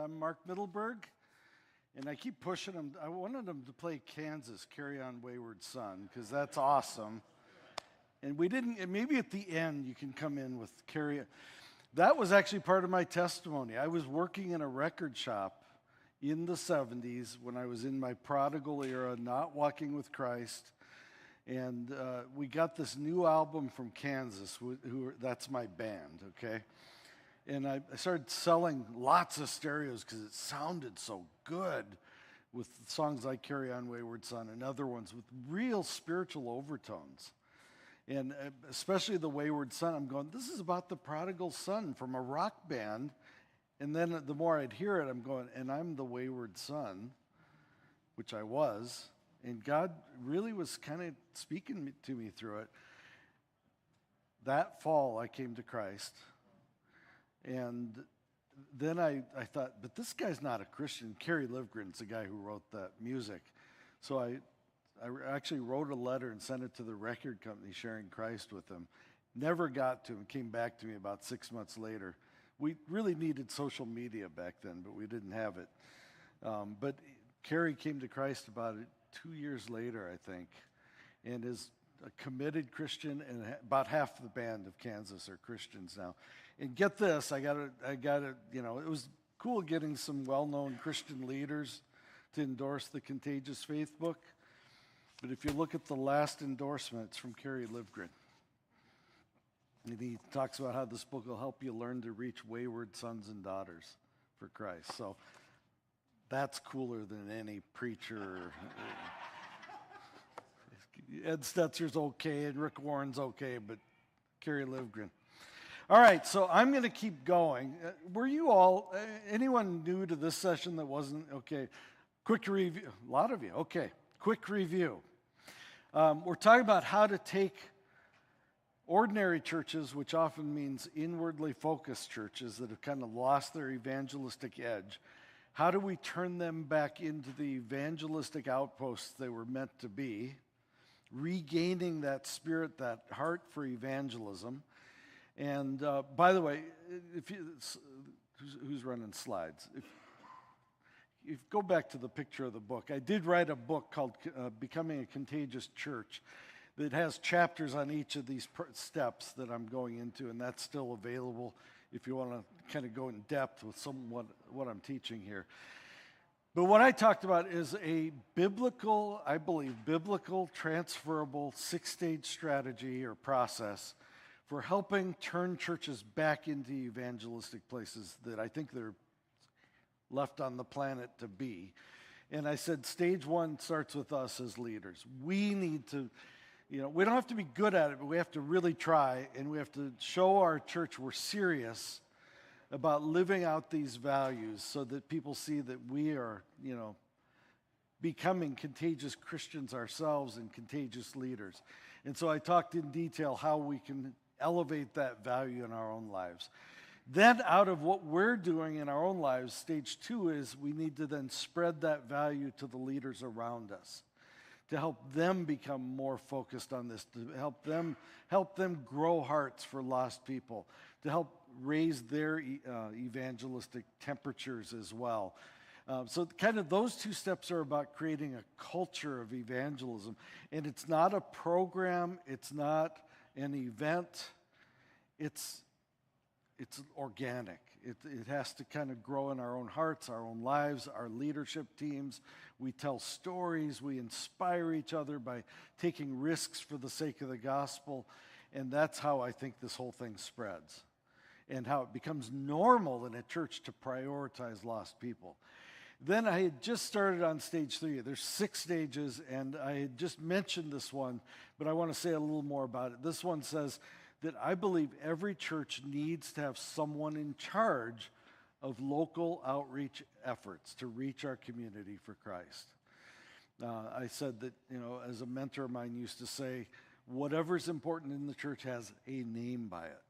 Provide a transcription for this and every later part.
I'm Mark Mittelberg, and I keep pushing him. I wanted him to play Kansas, Carry On Wayward Son, because that's awesome. And we didn't, and maybe at the end you can come in with Carry On. That was actually part of my testimony. I was working in a record shop in the 70s when I was in my prodigal era, not walking with Christ. And we got this new album from Kansas, that's my band, okay? And I started selling lots of stereos because it sounded so good with songs like Carry On Wayward Son and other ones with real spiritual overtones. And especially the Wayward Son, I'm going, this is about the prodigal son from a rock band. And then the more I'd hear it, I'm going, and I'm the wayward son, which I was. And God really was kind of speaking to me through it. That fall, I came to Christ. And then I thought, but this guy's not a Christian. Kerry Livgren's the guy who wrote that music. So I actually wrote a letter and sent it to the record company sharing Christ with them. Never got to him. Came back to me about 6 months later. We really needed social media back then, but we didn't have it. But Kerry came to Christ about 2 years later, I think, and is a committed Christian, and about half the band of Kansas are Christians now. And get this, I got it, you know, it was cool getting some well-known Christian leaders to endorse the Contagious Faith book. But if you look at the last endorsement, it's from Kerry Livgren. And he talks about how this book will help you learn to reach wayward sons and daughters for Christ. So that's cooler than any preacher. Ed Stetzer's okay and Rick Warren's okay, but Kerry Livgren. All right, so I'm going to keep going. Were you all, anyone new to this session that wasn't? Okay, quick review. A lot of you, okay. Quick review. We're talking about how to take ordinary churches, which often means inwardly focused churches that have kind of lost their evangelistic edge. How do we turn them back into the evangelistic outposts they were meant to be? Regaining that spirit, that heart for evangelism. And by the way, who's running slides? If you go back to the picture of the book, I did write a book called Becoming a Contagious Church that has chapters on each of these steps that I'm going into, and that's still available if you want to kind of go in depth with what I'm teaching here. But what I talked about is a biblical, I believe, biblical, transferable, 6-stage strategy or process for helping turn churches back into evangelistic places that I think they're left on the planet to be. And I said stage 1 starts with us as leaders. We need to, we don't have to be good at it, but we have to really try, and we have to show our church we're serious about living out these values so that people see that we are, becoming contagious Christians ourselves and contagious leaders. And so I talked in detail how we can elevate that value in our own lives. Then out of what we're doing in our own lives, stage 2 is we need to then spread that value to the leaders around us, to help them become more focused on this, to help them grow hearts for lost people, to help raise their evangelistic temperatures as well. So kind of those 2 steps are about creating a culture of evangelism. And it's not a program, it's not an event, it's organic. It has to kind of grow in our own hearts, our own lives, our leadership teams. We tell stories. We inspire each other by taking risks for the sake of the gospel. And that's how I think this whole thing spreads and how it becomes normal in a church to prioritize lost people. Then I had just started on stage 3. There's 6 stages, and I had just mentioned this one, but I want to say a little more about it. This one says that I believe every church needs to have someone in charge of local outreach efforts to reach our community for Christ. I said that, as a mentor of mine used to say, whatever's important in the church has a name by it.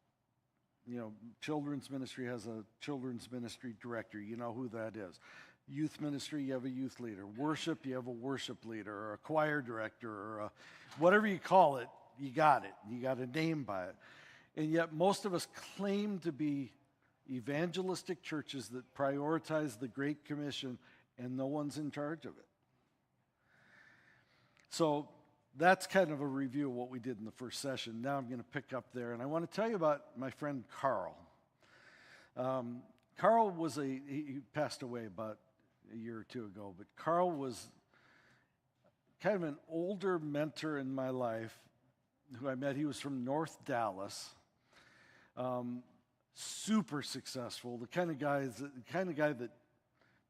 Children's ministry has a children's ministry director. You know who that is. Youth ministry, you have a youth leader. Worship, you have a worship leader or a choir director or whatever you call it. You got it. You got a name by it. And yet most of us claim to be evangelistic churches that prioritize the Great Commission and no one's in charge of it. So that's kind of a review of what we did in the first session. Now I'm going to pick up there, and I want to tell you about my friend Carl. Carl was he passed away about a year or two ago, but Carl was kind of an older mentor in my life who I met. He was from North Dallas, super successful, the kind of guy that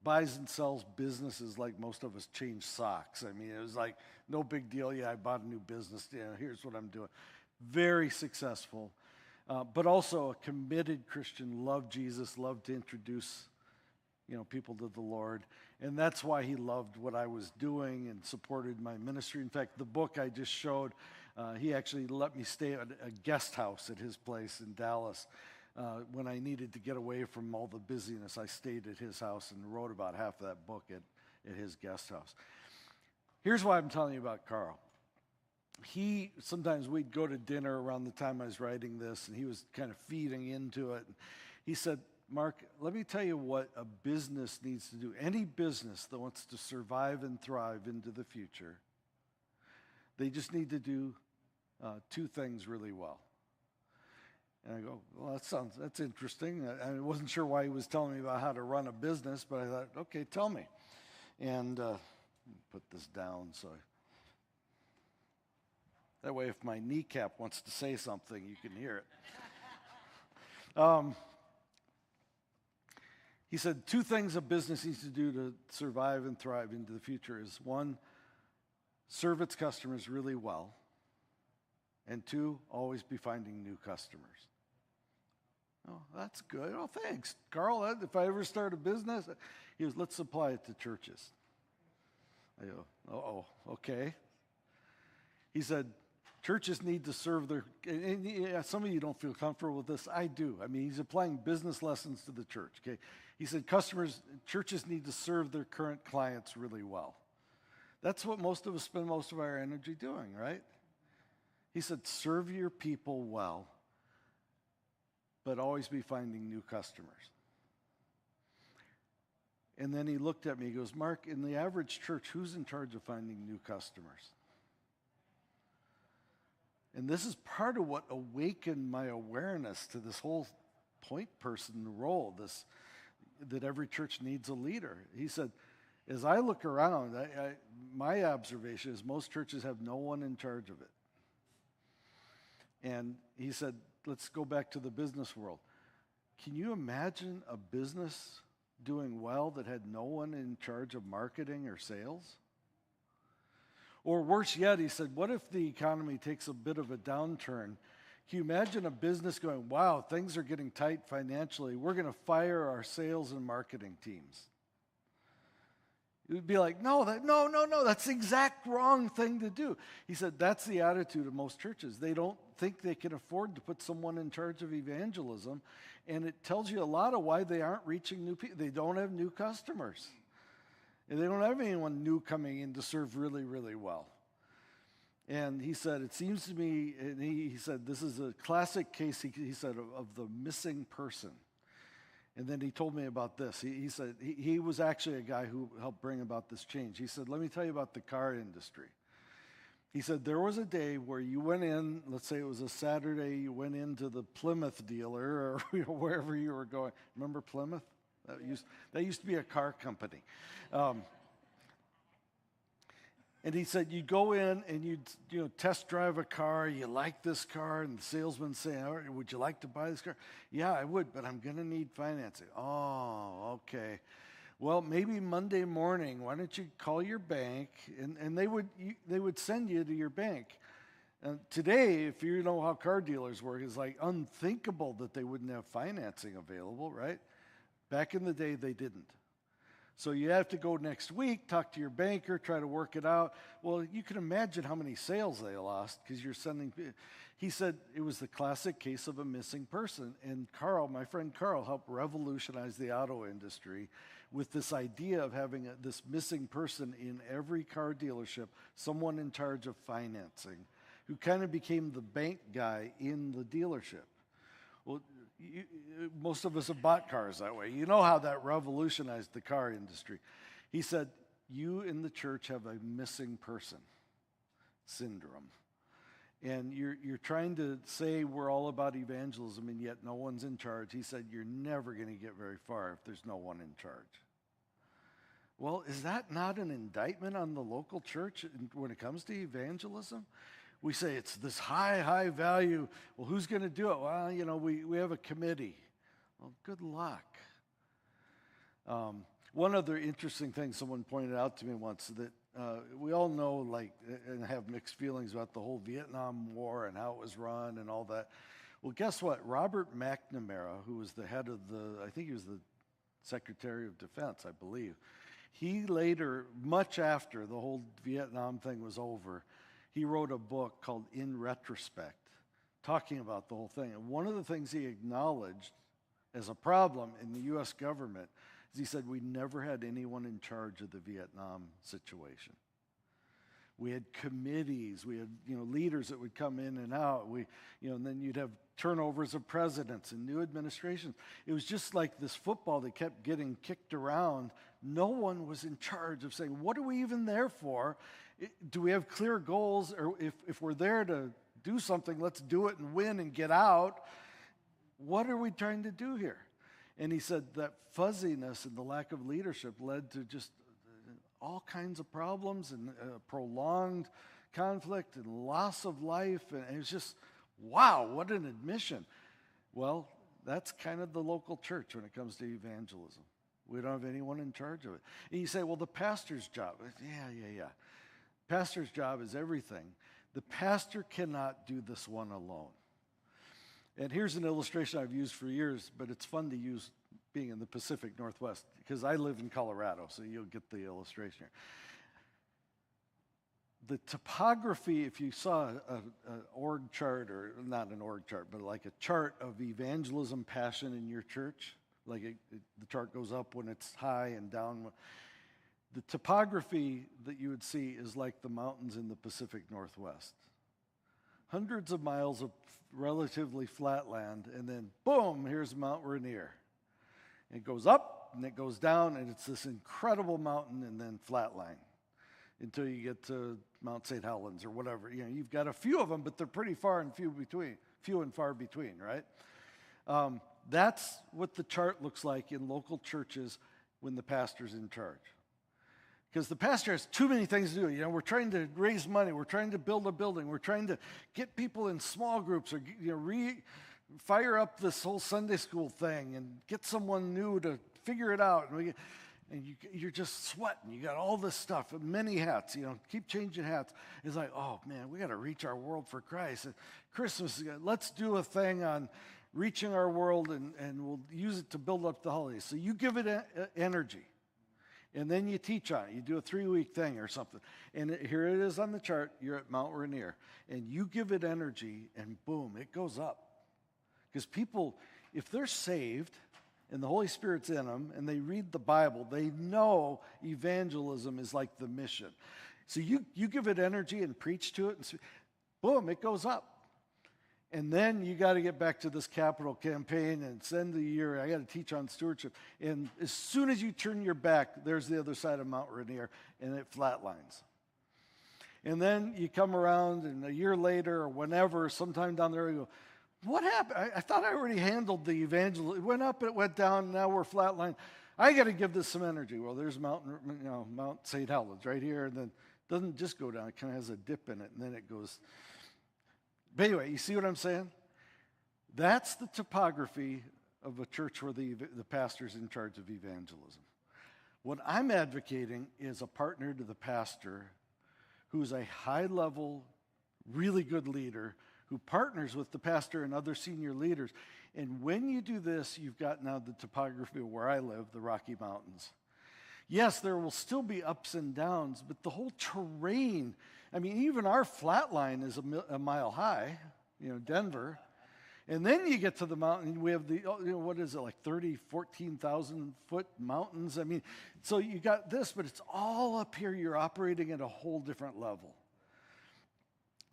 buys and sells businesses like most of us change socks. I mean, it was like, no big deal. Yeah, I bought a new business. Yeah, here's what I'm doing. Very successful, but also a committed Christian, loved Jesus, loved to introduce, people to the Lord. And that's why he loved what I was doing and supported my ministry. In fact, the book I just showed, he actually let me stay at a guest house at his place in Dallas. When I needed to get away from all the busyness, I stayed at his house and wrote about half of that book at his guest house. Here's why I'm telling you about Carl. Sometimes we'd go to dinner around the time I was writing this, and he was kind of feeding into it. He said, Mark, let me tell you what a business needs to do. Any business that wants to survive and thrive into the future, they just need to do two things really well. And I go, well, that's interesting. I wasn't sure why he was telling me about how to run a business, but I thought, okay, tell me. And put this down that way if my kneecap wants to say something, you can hear it. He said, two things a business needs to do to survive and thrive into the future is, one, serve its customers really well, and two, always be finding new customers. Oh, that's good. Oh, thanks, Carl. If I ever start a business, he goes, let's apply it to churches. I go, okay. He said, churches need to serve and some of you don't feel comfortable with this. I do. I mean, he's applying business lessons to the church, okay? He said, churches need to serve their current clients really well. That's what most of us spend most of our energy doing, right? He said, serve your people well, but always be finding new customers. And then he looked at me, he goes, Mark, in the average church, who's in charge of finding new customers? And this is part of what awakened my awareness to this whole point person role, that every church needs a leader. He said, as I look around, my observation is most churches have no one in charge of it. And he said, let's go back to the business world. Can you imagine a business doing well that had no one in charge of marketing or sales? Or worse yet, he said, what if the economy takes a bit of a downturn? Can you imagine a business going, wow, things are getting tight financially. We're going to fire our sales and marketing teams. It would be like, no, that's the exact wrong thing to do. He said, that's the attitude of most churches. They don't think they can afford to put someone in charge of evangelism, and it tells you a lot of why they aren't reaching new people. They don't have new customers. And they don't have anyone new coming in to serve really, really well. And he said, it seems to me, and he said, this is a classic case, he said, of the missing person. And then he told me about this. He said he was actually a guy who helped bring about this change. He said, let me tell you about the car industry. He said, there was a day where you went in, let's say it was a Saturday, you went into the Plymouth dealer or wherever you were going. Remember Plymouth? That used to be a car company. And he said, you'd go in and you'd test drive a car. You like this car, and the salesman saying, all right, would you like to buy this car? Yeah, I would, but I'm going to need financing. Oh, okay. Well, maybe Monday morning, why don't you call your bank? And they would send you to your bank. Today, if you know how car dealers work, it's like unthinkable that they wouldn't have financing available, right? Back in the day, they didn't. So you have to go next week, talk to your banker, try to work it out. Well, you can imagine how many sales they lost because you're sending. He said it was the classic case of a missing person. And Carl, my friend Carl, helped revolutionize the auto industry with this idea of having this missing person in every car dealership, someone in charge of financing, who kind of became the bank guy in the dealership. Well, most of us have bought cars that way. You know how that revolutionized the car industry. He said, you in the church have a missing person syndrome. And you're trying to say we're all about evangelism, and yet no one's in charge. He said, you're never going to get very far if there's no one in charge. Well, is that not an indictment on the local church when it comes to evangelism? We say it's this high value. Well, who's going to do it? Well, we have a committee. Well, good luck. One other interesting thing someone pointed out to me once, that we all know, and have mixed feelings about the whole Vietnam War and how it was run and all that. Well, guess what? Robert McNamara, who was the head of I think he was the Secretary of Defense, I believe. He later, much after the whole Vietnam thing was over, he wrote a book called In Retrospect, talking about the whole thing. And one of the things he acknowledged as a problem in the U.S. government is he said we never had anyone in charge of the Vietnam situation. We had committees, we had leaders that would come in and out. And then you'd have turnovers of presidents and new administrations. It was just like this football that kept getting kicked around. No one was in charge of saying, what are we even there for? Do we have clear goals? Or if we're there to do something, let's do it and win and get out. What are we trying to do here? And he said that fuzziness and the lack of leadership led to just all kinds of problems and prolonged conflict and loss of life. And it was just, wow, what an admission. Well, that's kind of the local church when it comes to evangelism. We don't have anyone in charge of it. And you say, well, the pastor's job. Yeah. Pastor's job is everything. The pastor cannot do this one alone. And here's an illustration I've used for years, but it's fun to use being in the Pacific Northwest, because I live in Colorado, so you'll get the illustration here. The topography, if you saw an org chart, or not an org chart, but like a chart of evangelism passion in your church, like the chart goes up when it's high and down. The topography that you would see is like the mountains in the Pacific Northwest. Hundreds of miles of relatively flat land, and then boom, here's Mount Rainier. And it goes up, and it goes down, and it's this incredible mountain, and then flat line until you get to Mount St. Helens or whatever. You've got a few of them, but they're pretty few and far between, right? That's what the chart looks like in local churches when the pastor's in charge. Because the pastor has too many things to do. We're trying to raise money. We're trying to build a building. We're trying to get people in small groups, or fire up this whole Sunday school thing and get someone new to figure it out. And you're just sweating. You got all this stuff, many hats. Keep changing hats. It's like, oh man, we got to reach our world for Christ. And Christmas, let's do a thing on reaching our world, and we'll use it to build up the holidays. So you give it energy. And then you teach on it. You do a 3-week thing or something. And here it is on the chart. You're at Mount Rainier. And you give it energy, and boom, it goes up. Because people, if they're saved and the Holy Spirit's in them and they read the Bible, they know evangelism is like the mission. So you give it energy and preach to it, and boom, it goes up. And then you got to get back to this capital campaign and send the year. I got to teach on stewardship. And as soon as you turn your back, there's the other side of Mount Rainier, and it flatlines. And then you come around, and a year later or whenever, sometime down there, you go, what happened? I thought I already handled the evangelism. It went up, it went down, now we're flatlined. I got to give this some energy. Well, there's Mount St. Helens right here, and then it doesn't just go down. It kind of has a dip in it, and then it goes. But anyway, you see what I'm saying? That's the topography of a church where the pastor's in charge of evangelism. What I'm advocating is a partner to the pastor who's a high-level, really good leader who partners with the pastor and other senior leaders. And when you do this, you've got now the topography of where I live, the Rocky Mountains. Yes, there will still be ups and downs, but the whole terrain, even our flat line is a mile high, Denver. And then you get to the mountain, we have what is it, like 14,000 foot mountains? So you got this, but it's all up here. You're operating at a whole different level.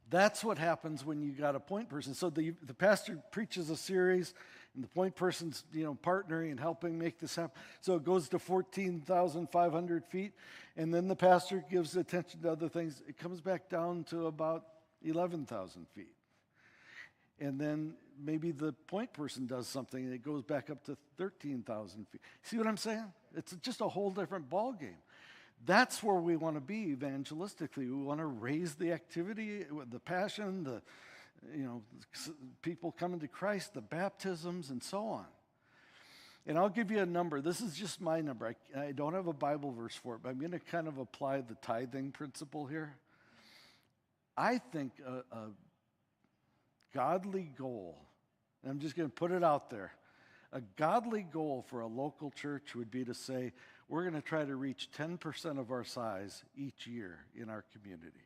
That's what happens when you got a point person. So the pastor preaches a series, And the point person's, partnering and helping make this happen. So it goes to 14,500 feet. And then the pastor gives attention to other things. It comes back down to about 11,000 feet. And then maybe the point person does something and it goes back up to 13,000 feet. See what I'm saying? It's just a whole different ballgame. That's where we want to be evangelistically. We want to raise the activity, the passion, the people coming to Christ, the baptisms, and so on. And I'll give you a number. This is just my number. I don't have a Bible verse for it, but I'm going to kind of apply the tithing principle here. I think a godly goal, and I'm just going to put it out there, a godly goal for a local church would be to say, we're going to try to reach 10% of our size each year in our community.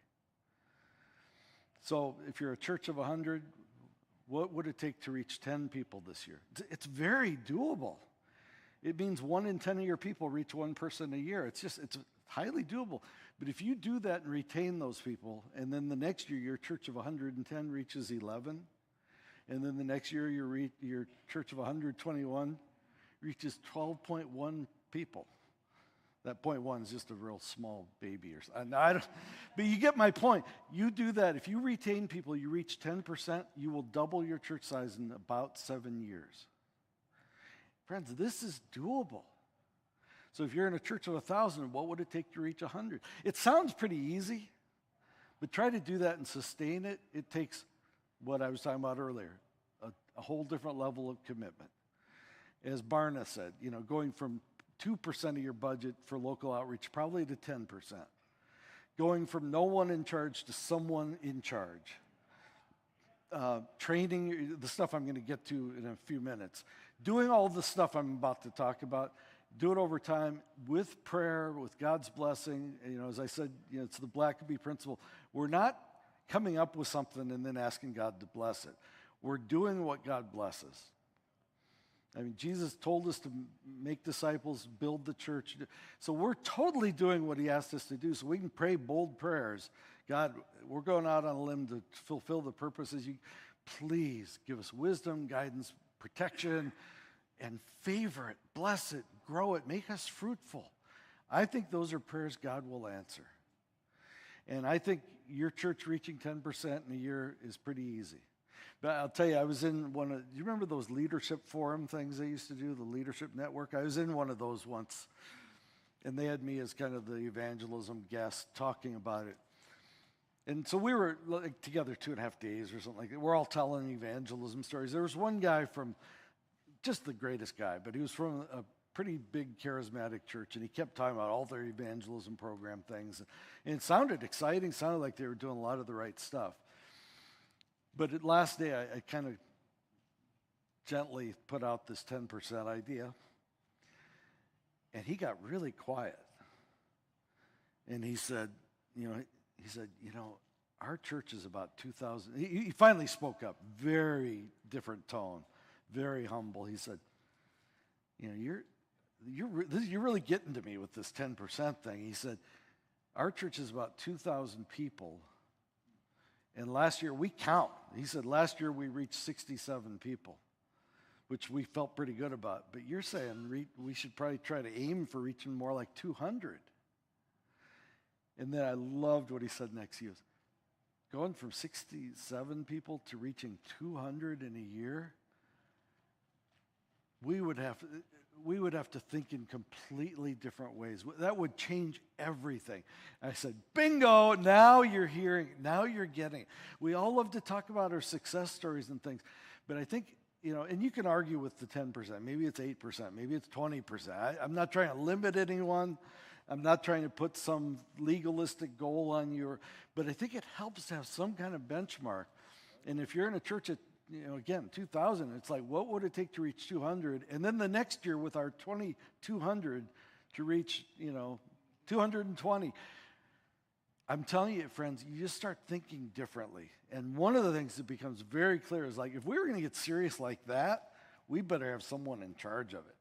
So if you're a church of 100, what would it take to reach 10 people this year? It's very doable. It means 1 in 10 of your people reach one person a year. It's highly doable. But if you do that and retain those people, and then the next year your church of 110 reaches 11, and then the next year your church of 121 reaches 12.1 people. That 0.1 is just a real small baby or something. But you get my point. You do that. If you retain people, you reach 10%, you will double your church size in about 7 years. Friends, this is doable. So if you're in a church of 1,000, what would it take to reach 100? It sounds pretty easy, but try to do that and sustain it. It takes what I was talking about earlier, a whole different level of commitment. As Barna said, going from 2% of your budget for local outreach, probably to 10%. Going from no one in charge to someone in charge. Training, the stuff I'm going to get to in a few minutes. Doing all the stuff I'm about to talk about, do it over time with prayer, with God's blessing. As I said, it's the Blackaby principle. We're not coming up with something and then asking God to bless it. We're doing what God blesses. I mean, Jesus told us to make disciples, build the church. So we're totally doing what he asked us to do. So we can pray bold prayers. God, we're going out on a limb to fulfill the purposes. Please give us wisdom, guidance, protection, and favor it, bless it, grow it, make us fruitful. I think those are prayers God will answer. And I think your church reaching 10% in a year is pretty easy. But I'll tell you, I was in do you remember those leadership forum things they used to do, the leadership network? I was in one of those once, and they had me as kind of the evangelism guest talking about it. And so we were together 2.5 days or something like that. We're all telling evangelism stories. There was one guy from, just the greatest guy, but he was from a pretty big charismatic church, and he kept talking about all their evangelism program things. And it sounded exciting, sounded like they were doing a lot of the right stuff. But at last day, I kind of gently put out this 10% idea. And he got really quiet. And he said, our church is about 2,000. He finally spoke up, very different tone, very humble. He said, you're really getting to me with this 10% thing. He said, our church is about 2,000 people. And last year, we count. He said, last year we reached 67 people, which we felt pretty good about. But you're saying we should probably try to aim for reaching more like 200. And then I loved what he said next. He goes, going from 67 people to reaching 200 in a year, we would have to think in completely different ways. That would change everything. I said, bingo, now you're hearing, now you're getting it. We all love to talk about our success stories and things, but I think, and you can argue with the 10%. Maybe it's 8%, maybe it's 20%. I'm not trying to limit anyone. I'm not trying to put some legalistic goal on you, but I think it helps to have some kind of benchmark. And if you're in a church at, again, 2,000, it's like, what would it take to reach 200? And then the next year with our 2,200 to reach, 220. I'm telling you, friends, you just start thinking differently. And one of the things that becomes very clear is like, if we were going to get serious like that, we better have someone in charge of it.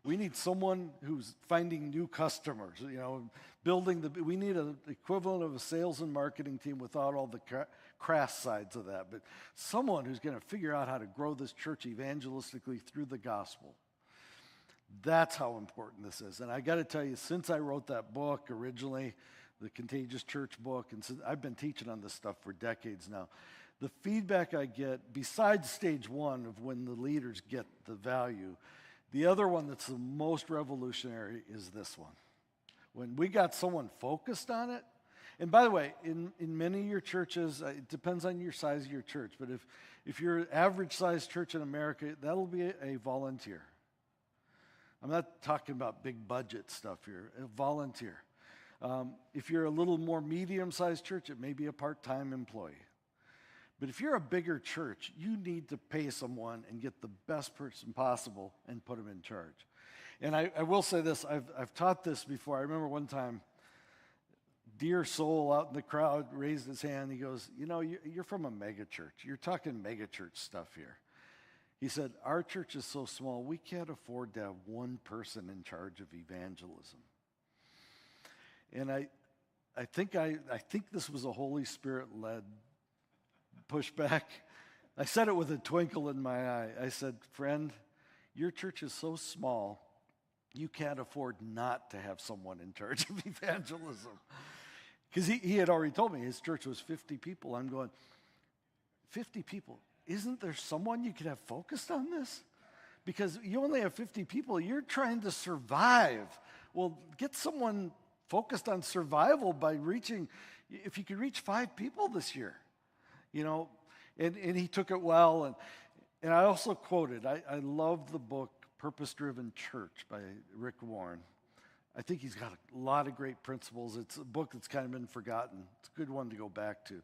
We need someone who's finding new customers, we need an equivalent of a sales and marketing team without all the crass sides of that, but someone who's going to figure out how to grow this church evangelistically through the gospel. That's how important this is. And I got to tell you, since I wrote that book originally, the Contagious Church book, and since I've been teaching on this stuff for decades now, the feedback I get, besides stage one of when the leaders get the value, the other one that's the most revolutionary is this one. When we got someone focused on it, and by the way, in many of your churches, it depends on your size of your church, but if you're an average-sized church in America, that'll be a volunteer. I'm not talking about big budget stuff here, a volunteer. If you're a little more medium-sized church, it may be a part-time employee. But if you're a bigger church, you need to pay someone and get the best person possible and put them in charge. And I will say this, I've taught this before. I remember one time, dear soul out in the crowd raised his hand. He goes, you know, you're from a mega church. You're talking mega church stuff here. He said, our church is so small, we can't afford to have one person in charge of evangelism. And I think this was a Holy Spirit-led pushback. I said it with a twinkle in my eye. I said, friend, your church is so small, you can't afford not to have someone in charge of evangelism. Because he had already told me his church was 50 people. I'm going, 50 people? Isn't there someone you could have focused on this? Because you only have 50 people. You're trying to survive. Well, get someone focused on survival by reaching, if you could reach 5 people this year, you know. And he took it well. And I also quoted, I love the book Purpose-Driven Church by Rick Warren. I think he's got a lot of great principles. It's a book that's kind of been forgotten. It's a good one to go back to.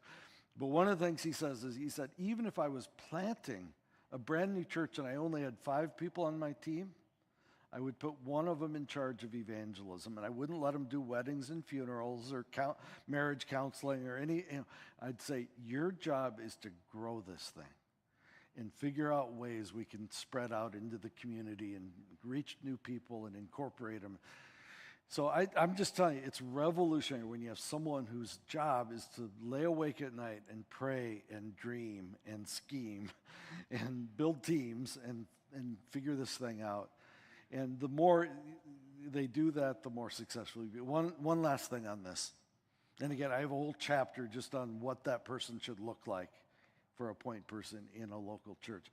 But one of the things he says is, he said, even if I was planting a brand new church and I only had 5 people on my team, I would put one of them in charge of evangelism, and I wouldn't let them do weddings and funerals or marriage counseling or any, I'd say, your job is to grow this thing and figure out ways we can spread out into the community and reach new people and incorporate them. So I'm just telling you, it's revolutionary when you have someone whose job is to lay awake at night and pray and dream and scheme and build teams and figure this thing out. And the more they do that, the more successful you be. One last thing on this. And again, I have a whole chapter just on what that person should look like for a point person in a local church.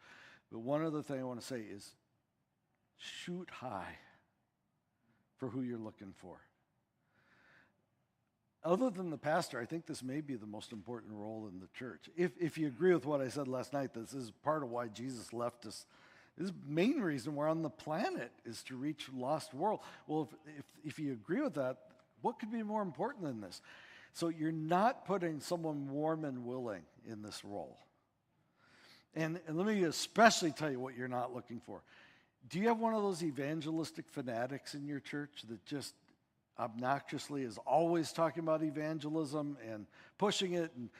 But one other thing I want to say is shoot high for who you're looking for. Other than the pastor, I think this may be the most important role in the church. If you agree with what I said last night, this is part of why Jesus left us. This is the main reason we're on the planet is to reach a lost world. Well, if you agree with that, what could be more important than this? So you're not putting someone warm and willing in this role. And let me especially tell you what you're not looking for. Do you have one of those evangelistic fanatics in your church that just obnoxiously is always talking about evangelism and pushing it? And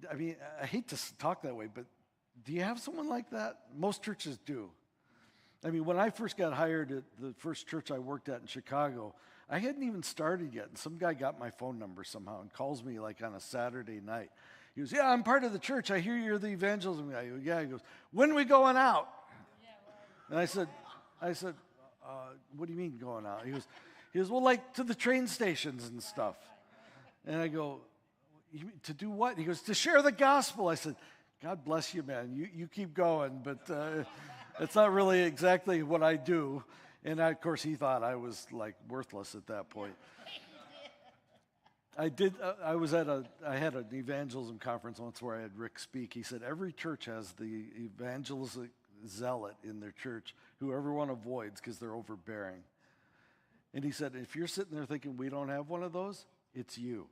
I mean, I hate to talk that way, but do you have someone like that? Most churches do. I mean, when I first got hired at the first church I worked at in Chicago, I hadn't even started yet, and some guy got my phone number somehow and calls me like on a Saturday night. He goes, yeah, I'm part of the church. I hear you're the evangelism guy. I go, yeah. He goes, when are we going out? And I said, what do you mean going out? He goes, well, like to the train stations and stuff. And I go, to do what? He goes, to share the gospel. I said, God bless you, man. You keep going, but it's not really exactly what I do. And of course, he thought I was like worthless at that point. I had an evangelism conference once where I had Rick speak. He said, every church has the evangelistic zealot in their church who everyone avoids because they're overbearing. And he said, if you're sitting there thinking we don't have one of those, it's you.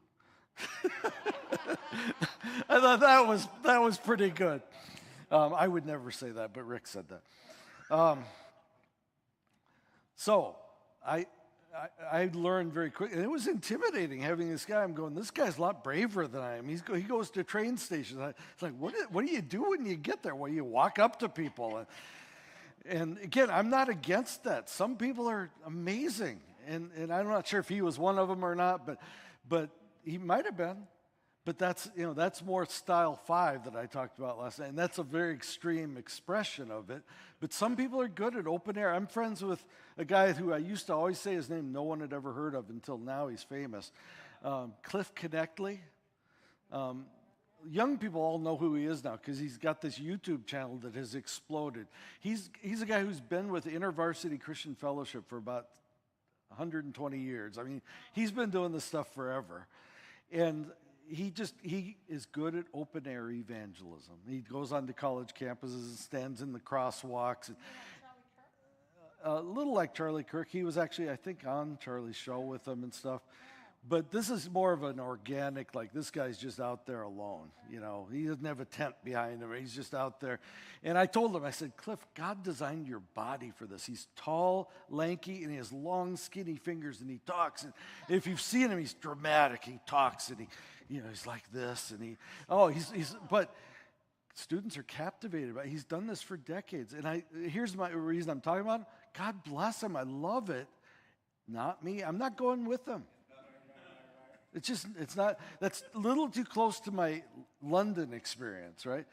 I thought that was pretty good. I would never say that, but Rick said that. So I learned very quickly, and it was intimidating having this guy. I'm going, this guy's a lot braver than I am. He goes to train stations. It's like, what do you do when you get there? Well, you walk up to people. And again, I'm not against that. Some people are amazing, and I'm not sure if he was one of them or not, but he might have been. But that's more style 5 that I talked about last night, and that's a very extreme expression of it. But some people are good at open air. I'm friends with a guy who I used to always say his name no one had ever heard of until now he's famous, Cliff Connectley. Young people all know who he is now because he's got this YouTube channel that has exploded. He's a guy who's been with InterVarsity Christian Fellowship for about 120 years. I mean, he's been doing this stuff forever. And he is good at open air evangelism. He goes onto college campuses and stands in the crosswalks. A little like Charlie Kirk. He was actually, I think, on Charlie's show with him and stuff. But this is more of an organic, like this guy's just out there alone. You know, he doesn't have a tent behind him. He's just out there. And I told him, I said, Cliff, God designed your body for this. He's tall, lanky, and he has long, skinny fingers, and he talks. And if you've seen him, he's dramatic. He talks, and he's like this, and but students are captivated by it. He's done this for decades. And here's my reason I'm talking about him. God bless him. I love it. Not me. I'm not going with him. That's a little too close to my London experience, right?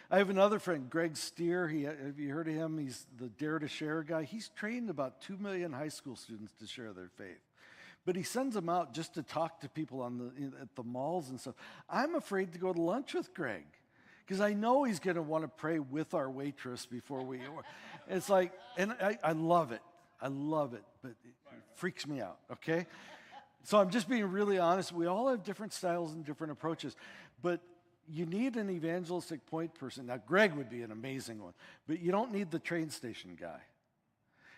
I have another friend, Greg Steer. Have you heard of him? He's the Dare to Share guy. He's trained about 2 million high school students to share their faith. But he sends them out just to talk to people at the malls and stuff. I'm afraid to go to lunch with Greg because I know he's going to want to pray with our waitress before we order. It's like, and I love it. I love it, but it freaks me out, okay? So I'm just being really honest. We all have different styles and different approaches, but you need an evangelistic point person. Now, Greg would be an amazing one, but you don't need the train station guy.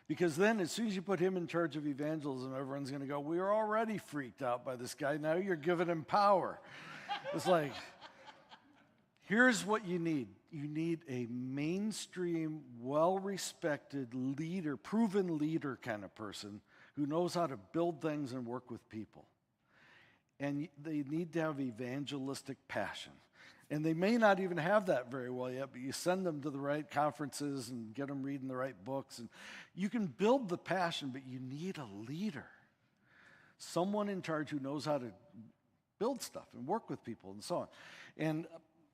Because then as soon as you put him in charge of evangelism, everyone's going to go, we were already freaked out by this guy. Now you're giving him power. It's like, here's what you need. You need a mainstream, well-respected leader, proven leader kind of person who knows how to build things and work with people. And they need to have evangelistic passion. And they may not even have that very well yet, but you send them to the right conferences and get them reading the right books. And you can build the passion, but you need a leader. Someone in charge who knows how to build stuff and work with people and so on. And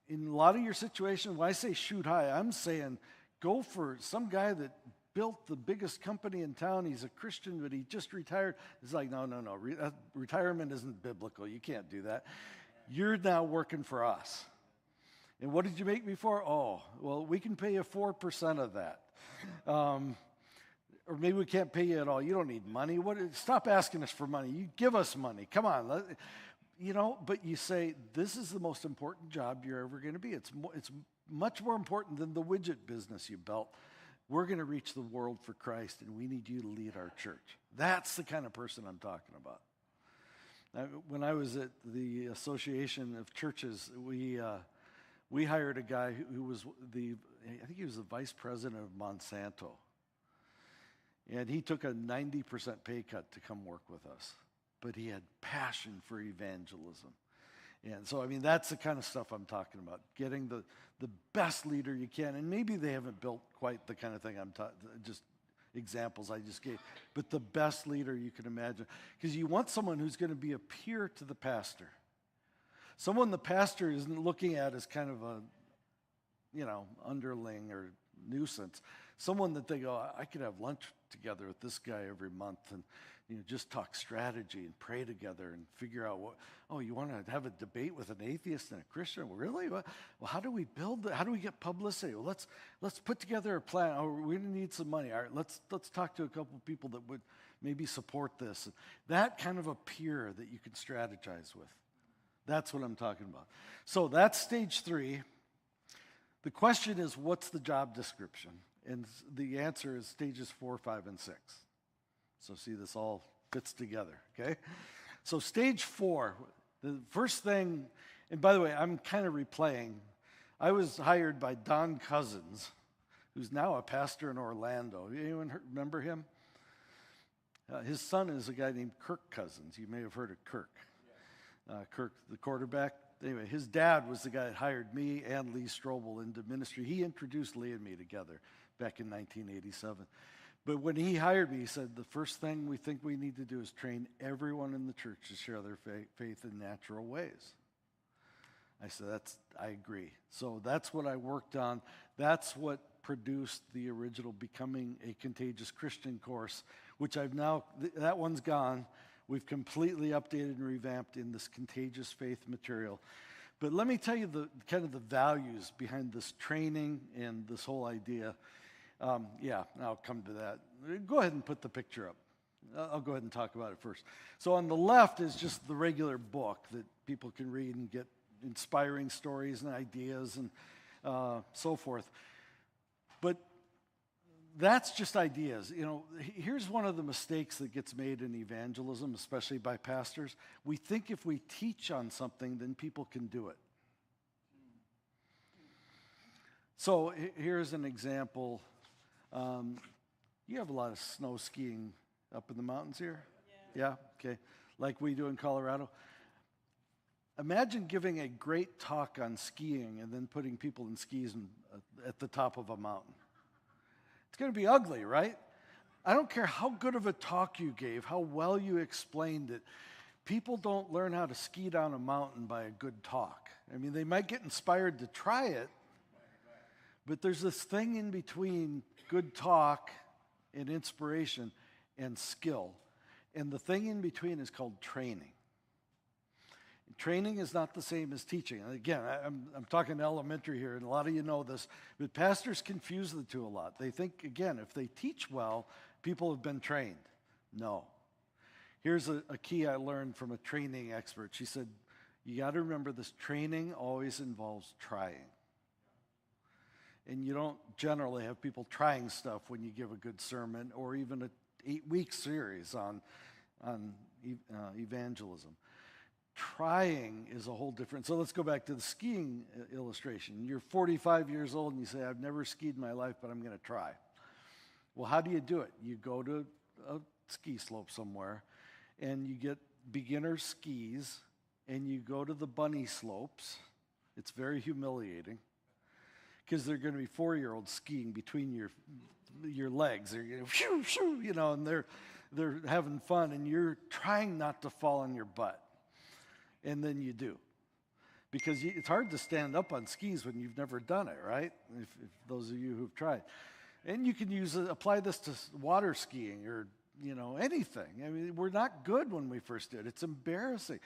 in a lot of your situations, when I say shoot high, I'm saying go for some guy that built the biggest company in town. He's a Christian, but he just retired. It's like, no. Retirement isn't biblical. You can't do that. You're now working for us. And what did you make me for? Oh, well, we can pay you 4% of that. Or maybe we can't pay you at all. You don't need money. Stop asking us for money. You give us money. Come on. But you say, this is the most important job you're ever going to be. It's much more important than the widget business you built. We're going to reach the world for Christ, and we need you to lead our church. That's the kind of person I'm talking about. When I was at the Association of Churches, we hired a guy who was I think he was the vice president of Monsanto. And he took a 90% pay cut to come work with us. But he had passion for evangelism. And so, that's the kind of stuff I'm talking about, getting the best leader you can. And maybe they haven't built quite the kind of thing just examples I just gave, but the best leader you can imagine. Because you want someone who's going to be a peer to the pastor. Someone the pastor isn't looking at as kind of a, underling or nuisance. Someone that they go, I could have lunch together with this guy every month and just talk strategy and pray together and figure out you want to have a debate with an atheist and a Christian? Well, really? Well, how do we build it? How do we get publicity? Well, let's put together a plan. Oh, we need some money. All right, let's talk to a couple of people that would maybe support this. That kind of a peer that you can strategize with. That's what I'm talking about. So that's stage 3. The question is, what's the job description? And the answer is stages 4, 5, and 6. So see, this all fits together, okay? So stage 4, the first thing, and by the way, I'm kind of replaying. I was hired by Don Cousins, who's now a pastor in Orlando. Anyone remember him? His son is a guy named Kirk Cousins. You may have heard of Kirk. Kirk, the quarterback. Anyway, his dad was the guy that hired me and Lee Strobel into ministry. He introduced Lee and me together back in 1987. But when he hired me, he said, the first thing we think we need to do is train everyone in the church to share their faith in natural ways. I said, I agree. So that's what I worked on. That's what produced the original Becoming a Contagious Christian course, which I've now, that one's gone. We've completely updated and revamped in this Contagious Faith material. But let me tell you the kind of the values behind this training and this whole idea. I'll come to that. Go ahead and put the picture up. I'll go ahead and talk about it first. So on the left is just the regular book that people can read and get inspiring stories and ideas and so forth. But that's just ideas. You know, here's one of the mistakes that gets made in evangelism, especially by pastors. We think if we teach on something, then people can do it. So here's an example. You have a lot of snow skiing up in the mountains here? Yeah? Okay. Like we do in Colorado. Imagine giving a great talk on skiing and then putting people in skis at the top of a mountain. It's going to be ugly, right? I don't care how good of a talk you gave, how well you explained it. People don't learn how to ski down a mountain by a good talk. I mean, they might get inspired to try it, but there's this thing in between good talk and inspiration and skill. And the thing in between is called training. Training is not the same as teaching. And again, I'm talking elementary here, and a lot of you know this, but pastors confuse the two a lot. They think, again, if they teach well, people have been trained. No. Here's a key I learned from a training expert. She said, you got to remember this, training always involves trying. And you don't generally have people trying stuff when you give a good sermon or even an 8-week series on evangelism. Trying is a whole different. So let's go back to the skiing illustration. You're 45 years old and you say, I've never skied in my life, but I'm going to try. Well, how do you do it? You go to a ski slope somewhere and you get beginner skis and you go to the bunny slopes. It's very humiliating because they're going to be 4-year-olds skiing between your legs. They're going shoo, shoo, and they're having fun and you're trying not to fall on your butt. And then you do. Because it's hard to stand up on skis when you've never done it, right? If those of you who've tried. And you can apply this to water skiing or, anything. I mean, we're not good when we first did it. It's embarrassing.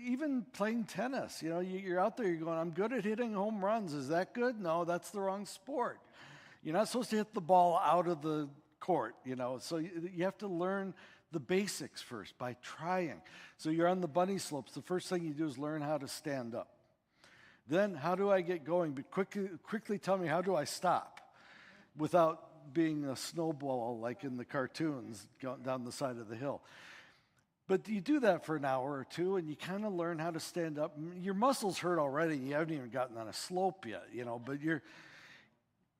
Even playing tennis, you're out there, you're going, I'm good at hitting home runs. Is that good? No, that's the wrong sport. You're not supposed to hit the ball out of the court, So you have to learn the basics first by trying. So you're on the bunny slopes. The first thing you do is learn how to stand up. Then, how do I get going? But quickly tell me, how do I stop without being a snowball like in the cartoons down the side of the hill? But you do that for an hour or two, and you kind of learn how to stand up. Your muscles hurt already. You haven't even gotten on a slope yet, but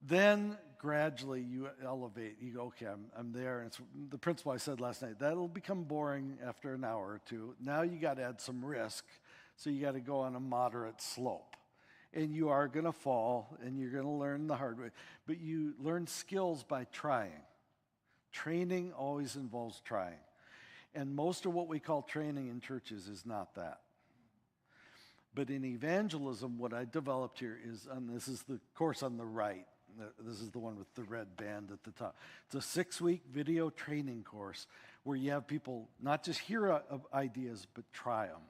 then gradually you elevate. You go, okay, I'm there. And it's the principle I said last night. That'll become boring after an hour or two. Now you got to add some risk. So you got to go on a moderate slope. And you are going to fall, and you're going to learn the hard way. But you learn skills by trying. Training always involves trying. And most of what we call training in churches is not that. But in evangelism, what I developed here is, and this is the course on the right. This is the one with the red band at the top. It's a 6-week video training course where you have people not just hear ideas, but try them.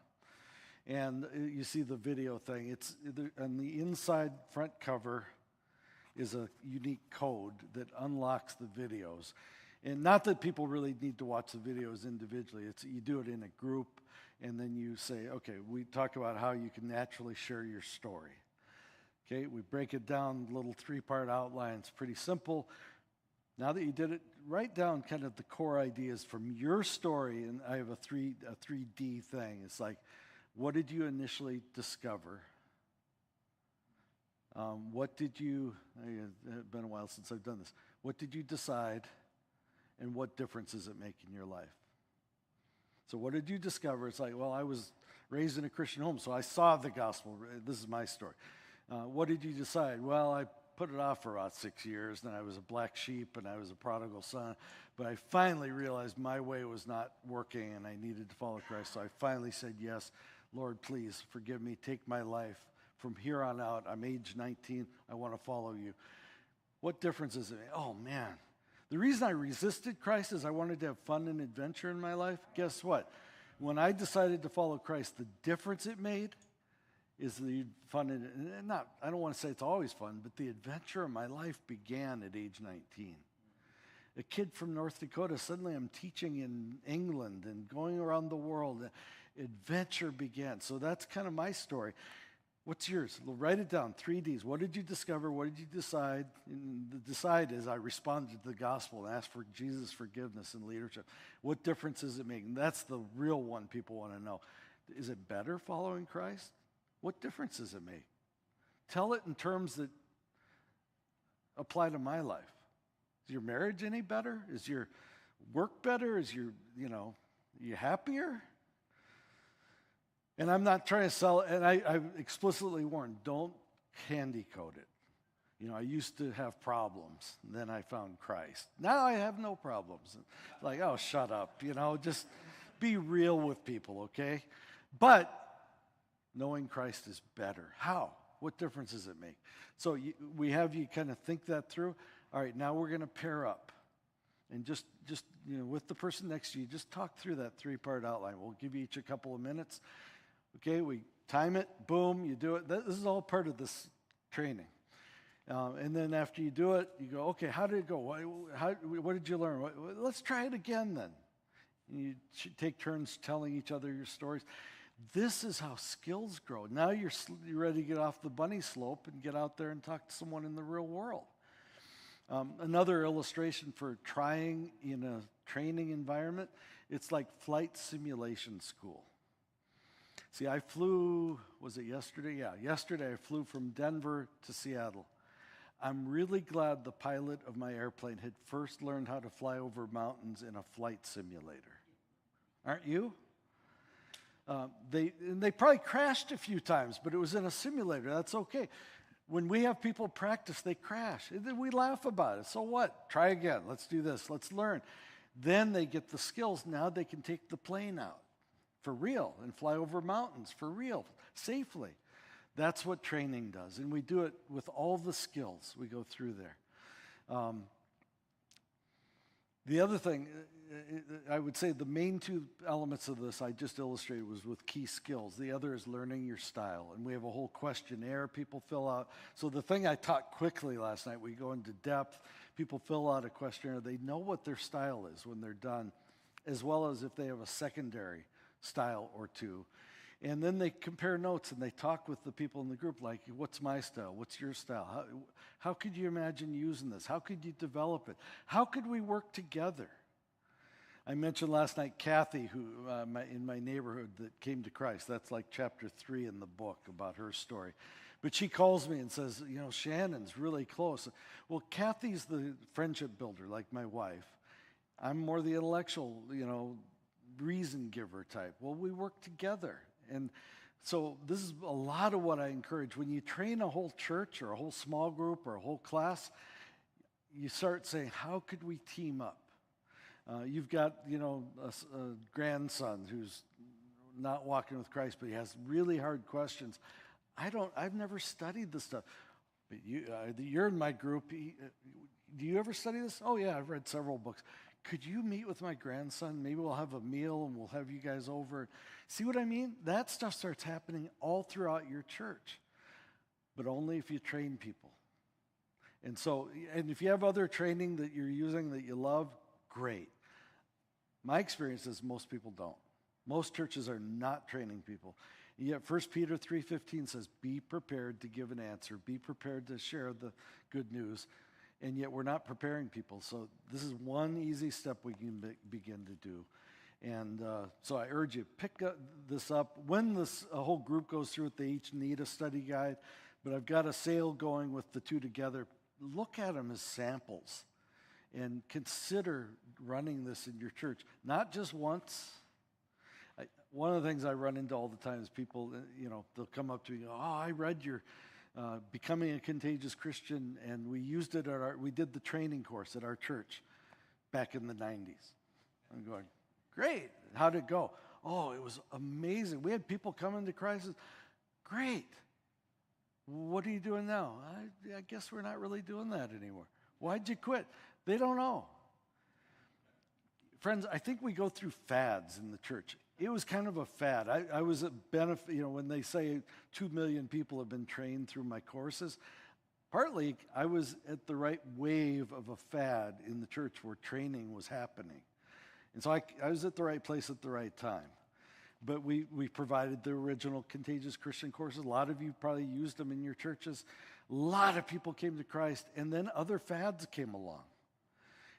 And you see the video thing. It's on the inside front cover is a unique code that unlocks the videos. And not that people really need to watch the videos individually. You do it in a group, and then you say, okay, we talk about how you can naturally share your story. Okay, we break it down, little 3-part outline. It's pretty simple. Now that you did it, write down kind of the core ideas from your story. And I have a 3D thing. It's like, what did you initially discover? What did you, it's been a while since I've done this. What did you decide? And what difference does it make in your life? So what did you discover? It's like, well, I was raised in a Christian home, so I saw the gospel. This is my story. What did you decide? Well, I put it off for about 6 years, then I was a black sheep, and I was a prodigal son. But I finally realized my way was not working, and I needed to follow Christ, so I finally said yes. Lord, please forgive me, take my life. From here on out, I'm age 19, I want to follow you. What difference does it make? Oh, man. The reason I resisted Christ is I wanted to have fun and adventure in my life. Guess what? When I decided to follow Christ, the difference it made is the fun, and not, I don't want to say it's always fun, but the adventure of my life began at age 19. A kid from North Dakota, suddenly I'm teaching in England and going around the world. Adventure began. So that's kind of my story. What's yours? Write it down, 3 Ds. What did you discover? What did you decide? And the decide is I responded to the gospel and asked for Jesus' forgiveness and leadership. What difference does it make? And that's the real one people want to know. Is it better following Christ? What difference does it make? Tell it in terms that apply to my life. Is your marriage any better? Is your work better? Is your, you happier? And I'm not trying to sell it, and I explicitly warned, don't candy coat it. I used to have problems, and then I found Christ. Now I have no problems. Like, oh, shut up, just be real with people, okay? But knowing Christ is better. How? What difference does it make? So we have you kind of think that through. All right, now we're going to pair up. And just with the person next to you, just talk through that 3-part outline. We'll give you each a couple of minutes. Okay, we time it, boom, you do it. This is all part of this training. And then after you do it, you go, okay, how did it go? What did you learn? Let's try it again then. And you should take turns telling each other your stories. This is how skills grow. Now you're ready to get off the bunny slope and get out there and talk to someone in the real world. Another illustration for trying in a training environment, it's like flight simulation school. See, I flew, was it yesterday? Yeah, yesterday I flew from Denver to Seattle. I'm really glad the pilot of my airplane had first learned how to fly over mountains in a flight simulator. Aren't you? They probably crashed a few times, but it was in a simulator. That's okay. When we have people practice, they crash. And then we laugh about it. So what? Try again. Let's do this. Let's learn. Then they get the skills. Now they can take the plane out for real and fly over mountains for real, safely. That's what training does. And we do it with all the skills we go through there. The other thing, I would say the main 2 elements of this I just illustrated was with key skills. The other is learning your style. And we have a whole questionnaire people fill out. So the thing I taught quickly last night, we go into depth. People fill out a questionnaire. They know what their style is when they're done, as well as if they have a secondary style or 2. And then they compare notes and they talk with the people in the group like, what's my style? What's your style? How could you imagine using this? How could you develop it? How could we work together? I mentioned last night Kathy, who in my neighborhood that came to Christ. That's like chapter 3 in the book about her story. But she calls me and says, Shannon's really close. Well, Kathy's the friendship builder, like my wife. I'm more the intellectual, reason giver type. Well, we work together. And so this is a lot of what I encourage. When you train a whole church or a whole small group or a whole class, you start saying, how could we team up? You've got, a grandson who's not walking with Christ, but he has really hard questions. I've never studied this stuff. But you're in my group. Do you ever study this? Oh, yeah, I've read several books. Could you meet with my grandson? Maybe we'll have a meal and we'll have you guys over. See what I mean? That stuff starts happening all throughout your church, but only if you train people. And if you have other training that you're using that you love, great. My experience is most people don't. Most churches are not training people. And yet 1 Peter 3:15 says, be prepared to give an answer. Be prepared to share the good news. And yet we're not preparing people. So this is one easy step we can begin to do. And so I urge you, pick this up. When a whole group goes through it, they each need a study guide. But I've got a sale going with the 2 together. Look at them as samples. And consider running this in your church. Not just once. One of the things I run into all the time is people, they'll come up to me, I read your Becoming a Contagious Christian, and we used it we did the training course at our church back in the 90s. I'm going, great, how'd it go? Oh, it was amazing. We had people coming to Christ. Great. What are you doing now? I guess we're not really doing that anymore. Why'd you quit? They don't know. Friends, I think we go through fads in the church. It was kind of a fad. I was a benefit, when they say 2 million people have been trained through my courses, partly I was at the right wave of a fad in the church where training was happening. And so I was at the right place at the right time. But we provided the original Contagious Christian courses. A lot of you probably used them in your churches. A lot of people came to Christ, and then other fads came along.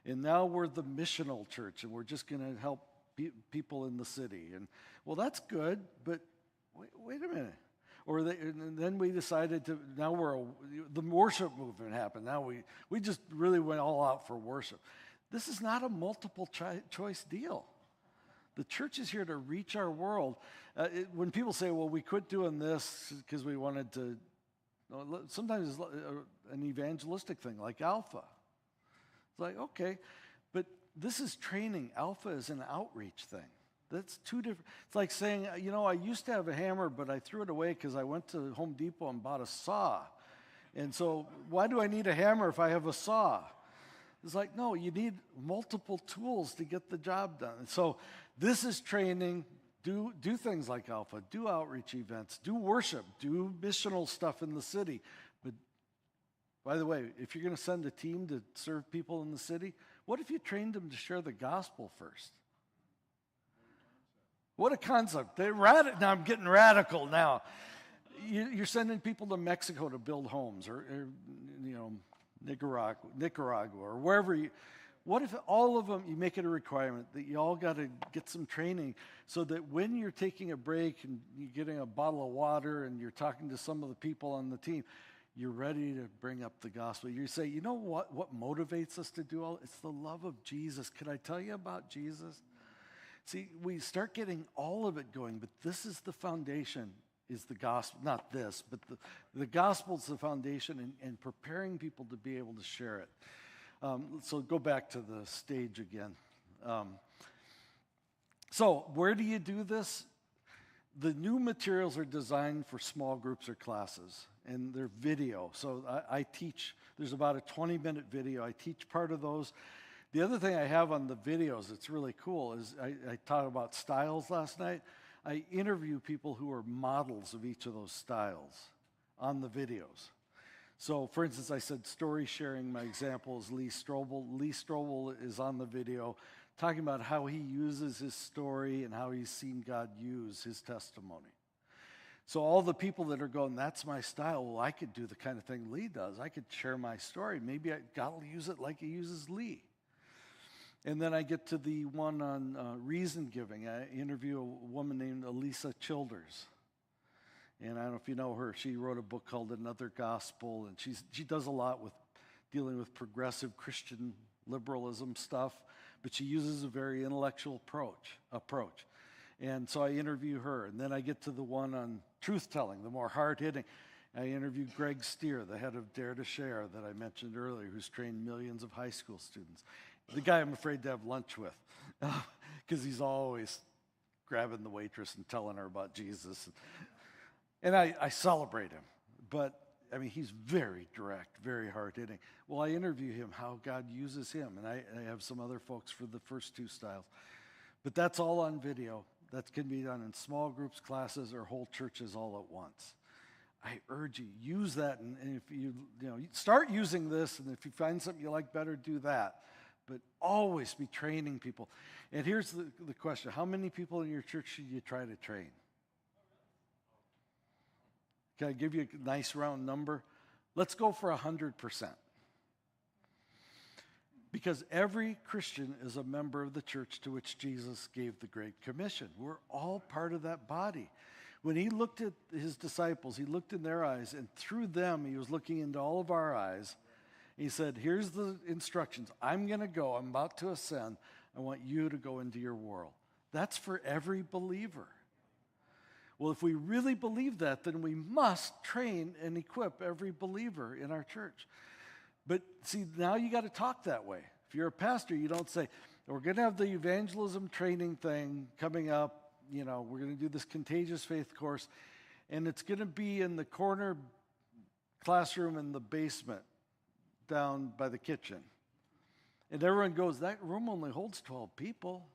And now we're the missional church, and we're just going to help people in the city. And, well, that's good, but wait a minute. And then we decided the worship movement happened. Now we just really went all out for worship. This is not a multiple choice deal. The church is here to reach our world. When people say, well, we quit doing this because we wanted to, sometimes it's an evangelistic thing like Alpha. It's like, okay, but this is training. Alpha is an outreach thing. That's two different. It's like saying, I used to have a hammer, but I threw it away because I went to Home Depot and bought a saw. And so why do I need a hammer if I have a saw? It's like, no, you need multiple tools to get the job done. And so this is training. Do things like Alpha. Do outreach events. Do worship. Do missional stuff in the city. But by the way, if you're going to send a team to serve people in the city, what if you trained them to share the gospel first? What a concept. Now I'm getting radical now. You're sending people to Mexico to build homes or Nicaragua or wherever what if all of them, you make it a requirement that you all got to get some training so that when you're taking a break and you're getting a bottle of water and you're talking to some of the people on the team, you're ready to bring up the gospel. You say, you know what motivates us to do all? It's the love of Jesus. Can I tell you about Jesus? See, we start getting all of it going, but this is the foundation, is the gospel. Not this, but the gospel's the foundation and preparing people to be able to share it. So go back to the stage again. So where do you do this? The new materials are designed for small groups or classes, and they're video. So I teach, there's about a 20-minute video. I teach part of those. The other thing I have on the videos that's really cool is I talked about styles last night. I interview people who are models of each of those styles on the videos. So, for instance, I said story sharing. My example is Lee Strobel. Lee Strobel is on the video talking about how he uses his story and how he's seen God use his testimony. So all the people that are going, that's my style, well, I could do the kind of thing Lee does. I could share my story. Maybe God will use it like he uses Lee. And then I get to the one on reason giving. I interview a woman named Elisa Childers. And I don't know if you know her. She wrote a book called Another Gospel, and she does a lot with dealing with progressive Christian liberalism stuff, but she uses a very intellectual approach. And so I interview her, and then I get to the one on truth-telling, the more hard-hitting. I interviewed Greg Steer, the head of Dare to Share that I mentioned earlier, who's trained millions of high school students. The guy I'm afraid to have lunch with, because he's always grabbing the waitress and telling her about Jesus. And I celebrate him, but I mean, he's very direct, very hard-hitting. Well, I interview him, how God uses him, and I have some other folks for the first two styles. But that's all on video. That can be done in small groups, classes, or whole churches all at once. I urge you, use that, and if you start using this, and if you find something you like better, do that. But always be training people. And here's the question. How many people in your church should you try to train? Can I give you a nice round number? Let's go for 100%. Because every Christian is a member of the church to which Jesus gave the Great Commission. We're all part of that body. When he looked at his disciples, he looked in their eyes, and through them, he was looking into all of our eyes. He said, here's the instructions. I'm going to go. I'm about to ascend. I want you to go into your world. That's for every believer. Well, if we really believe that, then we must train and equip every believer in our church. But see, now you got to talk that way. If you're a pastor, you don't say, we're going to have the evangelism training thing coming up we're going to do this Contagious Faith course, and it's going to be in the corner classroom in the basement down by the kitchen. And everyone goes, that room only holds 12 people.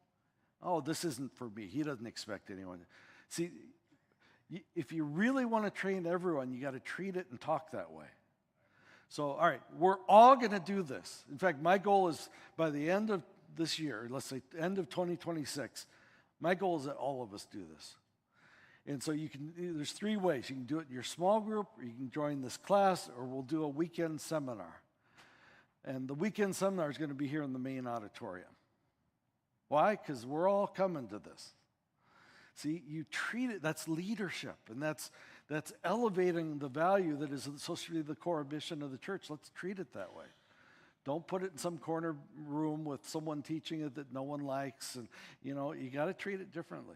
Oh, this isn't for me. He doesn't expect anyone. See, if you really want to train everyone, you got to treat it and talk that way. So, all right, we're all going to do this. In fact, my goal is by the end of this year, let's say end of 2026, my goal is that all of us do this. And so there's 3 ways. You can do it in your small group, or you can join this class, or we'll do a weekend seminar. And the weekend seminar is going to be here in the main auditorium. Why? Because we're all coming to this. See, you treat it, that's leadership, and that's elevating the value that is supposed to be the core mission of the church. Let's treat it that way. Don't put it in some corner room with someone teaching it that no one likes, and you got to treat it differently.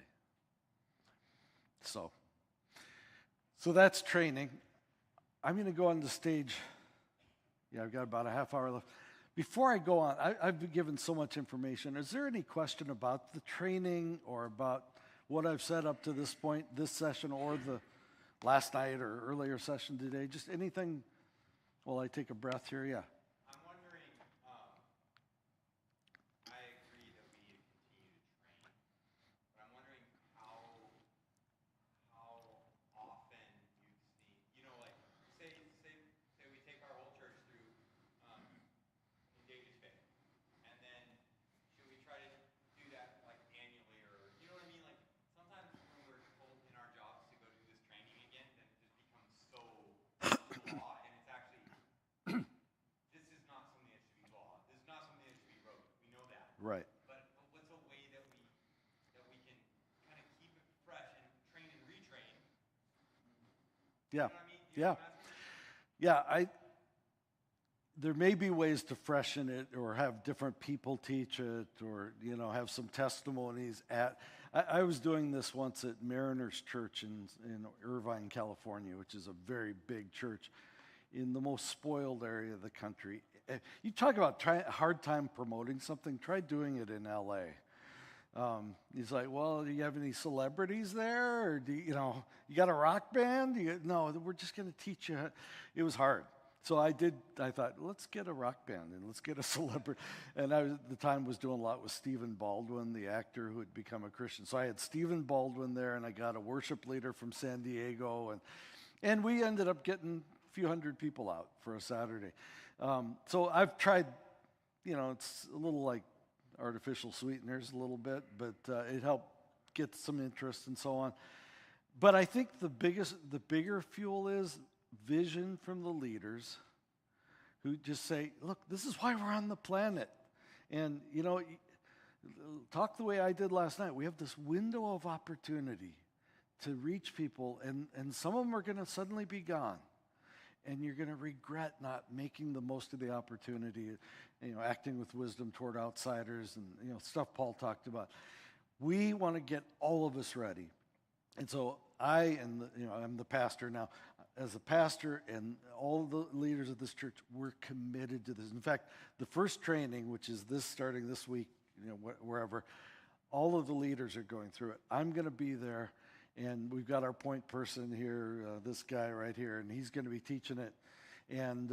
So that's training. I'm going to go on the stage. Yeah, I've got about a half hour left. Before I go on, I've been given so much information. Is there any question about the training or about what I've said up to this point, this session or the last night or earlier session today? Just anything while I take a breath here? Yeah. I'm wondering, I agree that we continue to train, but I'm wondering how often you've seen, like, say we take our whole church through Contagious Faith, and then should we try to do that like annually, or you know what I mean? Like sometimes when we're told in our jobs to go do this training again, then it just becomes so law, and it's actually this is not something that should be law. This is not something that should be wrote. We know that. Right. But what's a way that we can kind of keep it fresh and train and retrain? Yeah. You know what I mean? Yeah. There may be ways to freshen it or have different people teach it or, have some testimonies I was doing this once at Mariners Church in Irvine, California, which is a very big church in the most spoiled area of the country. You talk about hard time promoting something, try doing it in L.A. He's like, well, do you have any celebrities there? Or you got a rock band? No, we're just going to teach you. It was hard. So I thought, let's get a rock band and let's get a celebrity. And I at the time was doing a lot with Stephen Baldwin, the actor who had become a Christian. So I had Stephen Baldwin there, and I got a worship leader from San Diego. And we ended up getting a few hundred people out for a Saturday. So I've tried, it's a little like artificial sweeteners a little bit, but it helped get some interest and so on. But I think the bigger fuel is vision from the leaders who just say, look, this is why we're on the planet. And, talk the way I did last night. We have this window of opportunity to reach people, and some of them are going to suddenly be gone. And you're going to regret not making the most of the opportunity, acting with wisdom toward outsiders and, stuff Paul talked about. We want to get all of us ready. And so I'm the pastor now. As a pastor and all the leaders of this church, we're committed to this. In fact, the first training, which is starting this week, wherever, all of the leaders are going through it. I'm going to be there, and we've got our point person here, this guy right here, and he's going to be teaching it. And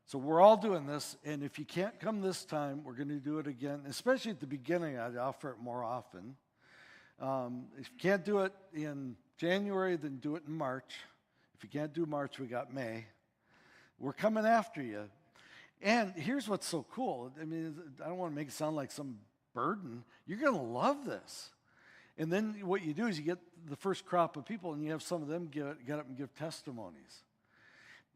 so we're all doing this, and if you can't come this time, we're going to do it again, especially at the beginning. I'd offer it more often. If you can't do it in January, then do it in March. If you can't do March, we got May. We're coming after you. And here's what's so cool. I mean, I don't want to make it sound like some burden. You're going to love this. And then what you do is you get the first crop of people, and you have some of them get up and give testimonies.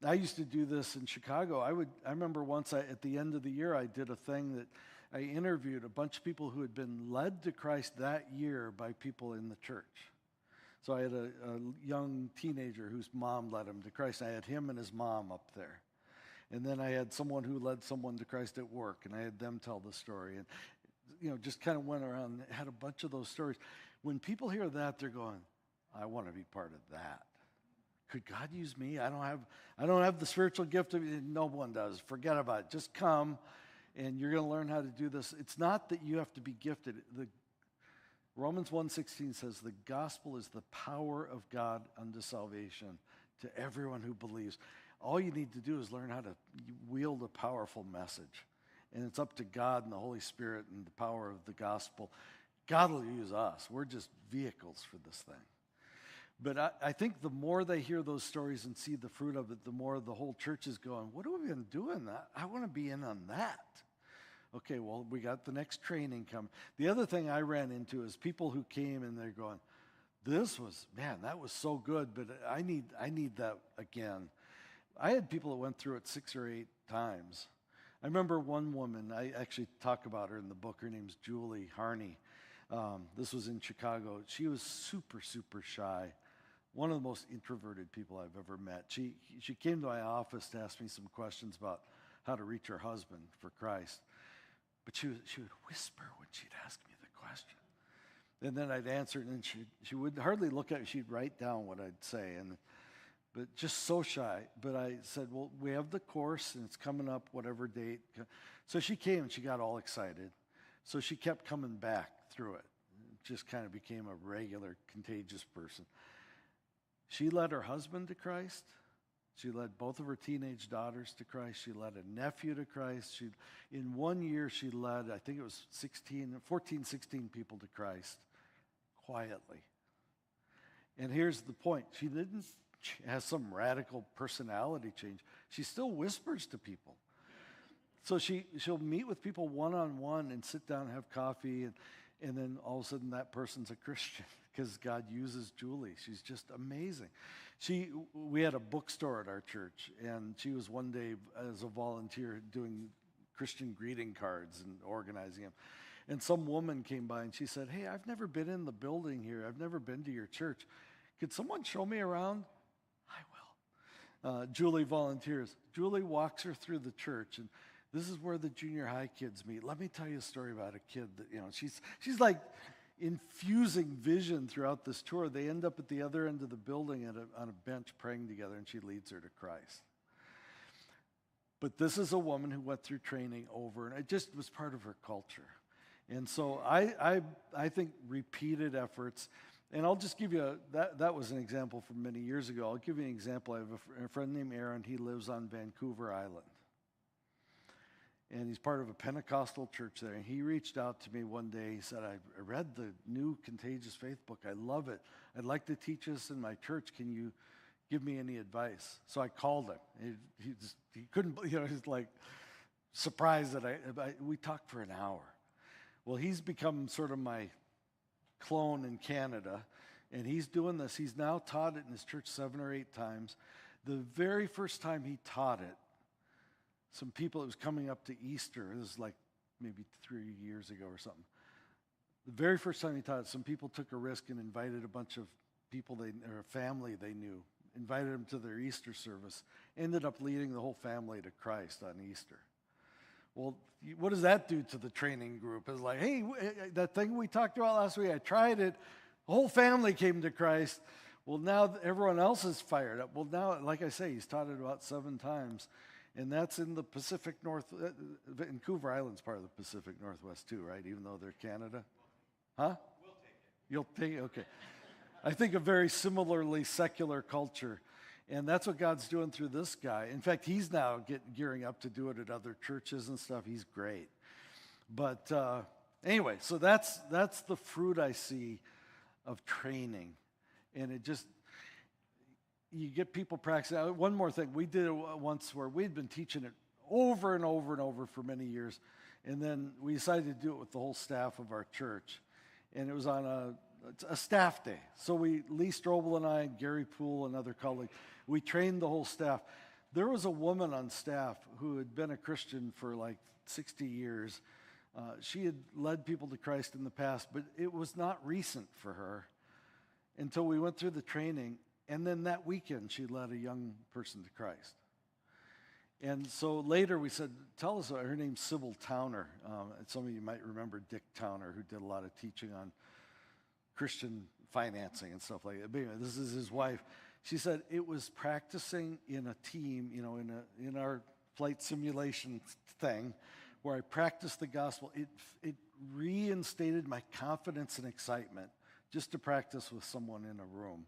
I used to do this in Chicago. I remember once at the end of the year, I did a thing that I interviewed a bunch of people who had been led to Christ that year by people in the church. So I had a young teenager whose mom led him to Christ. I had him and his mom up there. And then I had someone who led someone to Christ at work, and I had them tell the story. And, just kind of went around and had a bunch of those stories. When people hear that, they're going, I want to be part of that. Could God use me? I don't have the spiritual gift of it. No one does. Forget about it. Just come, and you're going to learn how to do this. It's not that you have to be gifted. Romans 1:16 says, the gospel is the power of God unto salvation to everyone who believes. All you need to do is learn how to wield a powerful message. And it's up to God and the Holy Spirit and the power of the gospel. God will use us. We're just vehicles for this thing. But I think the more they hear those stories and see the fruit of it, the more the whole church is going, what are we going to do in that? I want to be in on that. Okay, well, we got the next training coming. The other thing I ran into is people who came and they're going, that was so good, but I need that again. I had people that went through it 6 or 8 times. I remember one woman, I actually talk about her in the book. Her name's Julie Harney. This was in Chicago. She was super, super shy. One of the most introverted people I've ever met. She came to my office to ask me some questions about how to reach her husband for Christ. But she would whisper when she'd ask me the question. And then I'd answer it, and she would hardly look at me. She'd write down what I'd say. But just so shy. But I said, well, we have the course, and it's coming up whatever date. So she came, and she got all excited. So she kept coming back through it. Just kind of became a regular, contagious person. She led her husband to Christ. She led both of her teenage daughters to Christ. She led a nephew to Christ. In 1 year, she led, I think it was 14, 16 people to Christ quietly. And here's the point. She has some radical personality change. She still whispers to people. So she'll meet with people one-on-one and sit down and have coffee, and then all of a sudden that person's a Christian because God uses Julie. She's just amazing. We had a bookstore at our church, and she was one day as a volunteer doing Christian greeting cards and organizing them. And some woman came by and she said, hey, I've never been in the building here. I've never been to your church. Could someone show me around? I will. Julie volunteers. Julie walks her through the church, and this is where the junior high kids meet. Let me tell you a story about a kid that, she's like infusing vision throughout this tour. They end up at the other end of the building on a bench praying together, and she leads her to Christ. But this is a woman who went through training over, and it just was part of her culture. And so I think repeated efforts, and I'll just give you that was an example from many years ago. I'll give you an example. I have a friend named Aaron. He lives on Vancouver Island. And he's part of a Pentecostal church there. And he reached out to me one day. He said, I read the new Contagious Faith book. I love it. I'd like to teach this in my church. Can you give me any advice? So I called him. He couldn't, he's like surprised that we talked for an hour. Well, he's become sort of my clone in Canada. And he's doing this. He's now taught it in his church 7 or 8 times. The very first time he taught it, some people, it was coming up to Easter. It was like maybe 3 years ago or something. The very first time he taught it, some people took a risk and invited a bunch of people or a family they knew, invited them to their Easter service, ended up leading the whole family to Christ on Easter. Well, what does that do to the training group? It's like, hey, that thing we talked about last week, I tried it. The whole family came to Christ. Well, now everyone else is fired up. Well, now, like I say, he's taught it about 7 times. And that's in the Pacific Vancouver Island's part of the Pacific Northwest too, right? Even though they're Canada. Huh? We'll take it. You'll take it? Okay. I think a very similarly secular culture. And that's what God's doing through this guy. In fact, he's now gearing up to do it at other churches and stuff. He's great. But anyway, so that's the fruit I see of training. And it just, you get people practicing. One more thing. We did it once where we'd been teaching it over and over and over for many years. And then we decided to do it with the whole staff of our church. And it was on a staff day. So Lee Strobel and I, and Gary Poole, another colleague, we trained the whole staff. There was a woman on staff who had been a Christian for like 60 years. She had led people to Christ in the past, but it was not recent for her until we went through the training. And then that weekend, she led a young person to Christ. And so later we said, tell us, her name's Sybil Towner. Some of you might remember Dick Towner, who did a lot of teaching on Christian financing and stuff like that. But anyway, this is his wife. She said it was practicing in a team, in our flight simulation thing, where I practiced the gospel, it reinstated my confidence and excitement just to practice with someone in a room,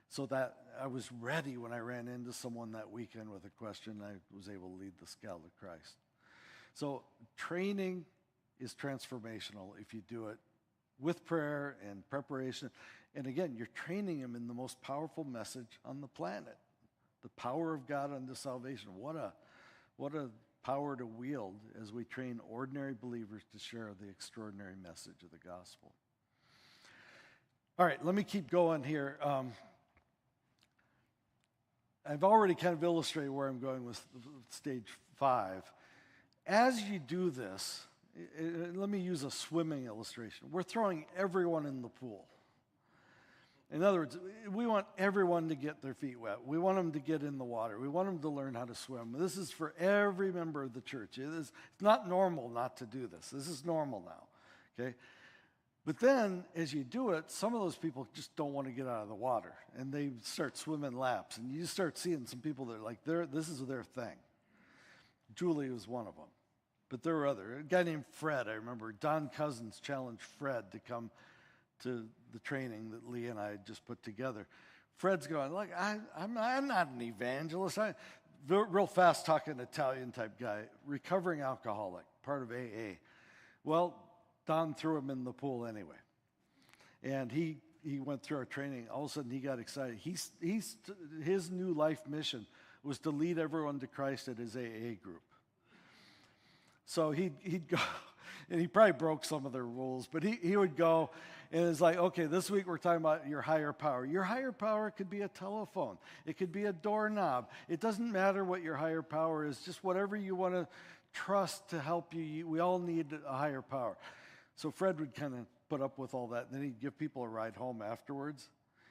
so that I was ready when I ran into someone that weekend with a question. I was able to lead the scout to Christ. So training is transformational if you do it with prayer and preparation. And again, you're training them in the most powerful message on the planet, the power of God unto salvation. What a power to wield as we train ordinary believers to share the extraordinary message of the gospel. All right, let me keep going here. I've already kind of illustrated where I'm going with stage 5. As you do this, let me use a swimming illustration. We're throwing everyone in the pool. In other words, we want everyone to get their feet wet. We want them to get in the water. We want them to learn how to swim. This is for every member of the church. It's not normal not to do this. This is normal now, okay? But then, as you do it, some of those people just don't want to get out of the water, and they start swimming laps, and you start seeing some people that are like, this is their thing. Julie was one of them. But there were others. A guy named Fred, I remember, Don Cousins challenged Fred to come to the training that Lee and I had just put together. Fred's going, look, I'm not an evangelist. Real fast-talking Italian-type guy, recovering alcoholic, part of AA. Well, Don threw him in the pool anyway. And he went through our training. All of a sudden, he got excited. His new life mission was to lead everyone to Christ at his AA group. So he'd go, and he probably broke some of their rules, but he would go, and it's like, okay, this week we're talking about your higher power. Your higher power could be a telephone. It could be a doorknob. It doesn't matter what your higher power is, just whatever you want to trust to help you. We all need a higher power. So Fred would kind of put up with all that, and then he'd give people a ride home afterwards.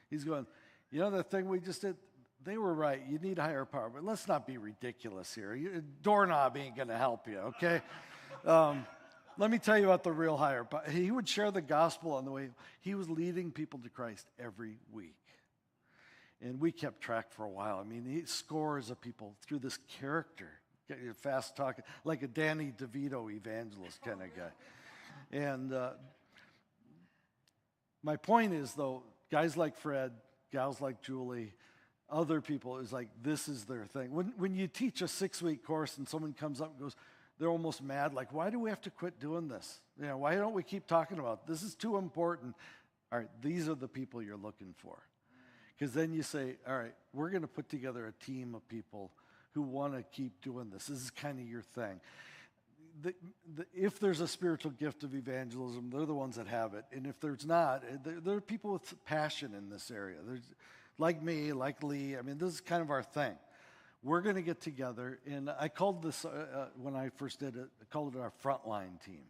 He's going, you know the thing we just did? They were right. You need a higher power, but let's not be ridiculous here. Doorknob ain't going to help you, okay? Let me tell you about the real higher power. He would share the gospel on the way. He was leading people to Christ every week. And we kept track for a while. I mean, scores of people through this character, fast talking, like a Danny DeVito evangelist kind of guy. And my point is, though, guys like Fred, gals like Julie, other people, is like, this is their thing. When you teach a 6-week course and someone comes up and goes, they're almost mad, like, why do we have to quit doing this? You know, why don't we keep talking about it? This is too important. All right, these are the people you're looking for. Because then you say, all right, we're going to put together a team of people who want to keep doing this. This is kind of your thing. If there's a spiritual gift of evangelism, they're the ones that have it. And if there's not, there are people with passion in this area. There's, like me, like Lee, I mean, this is kind of our thing. We're going to get together, and I called this, when I first did it, I called it our frontline team.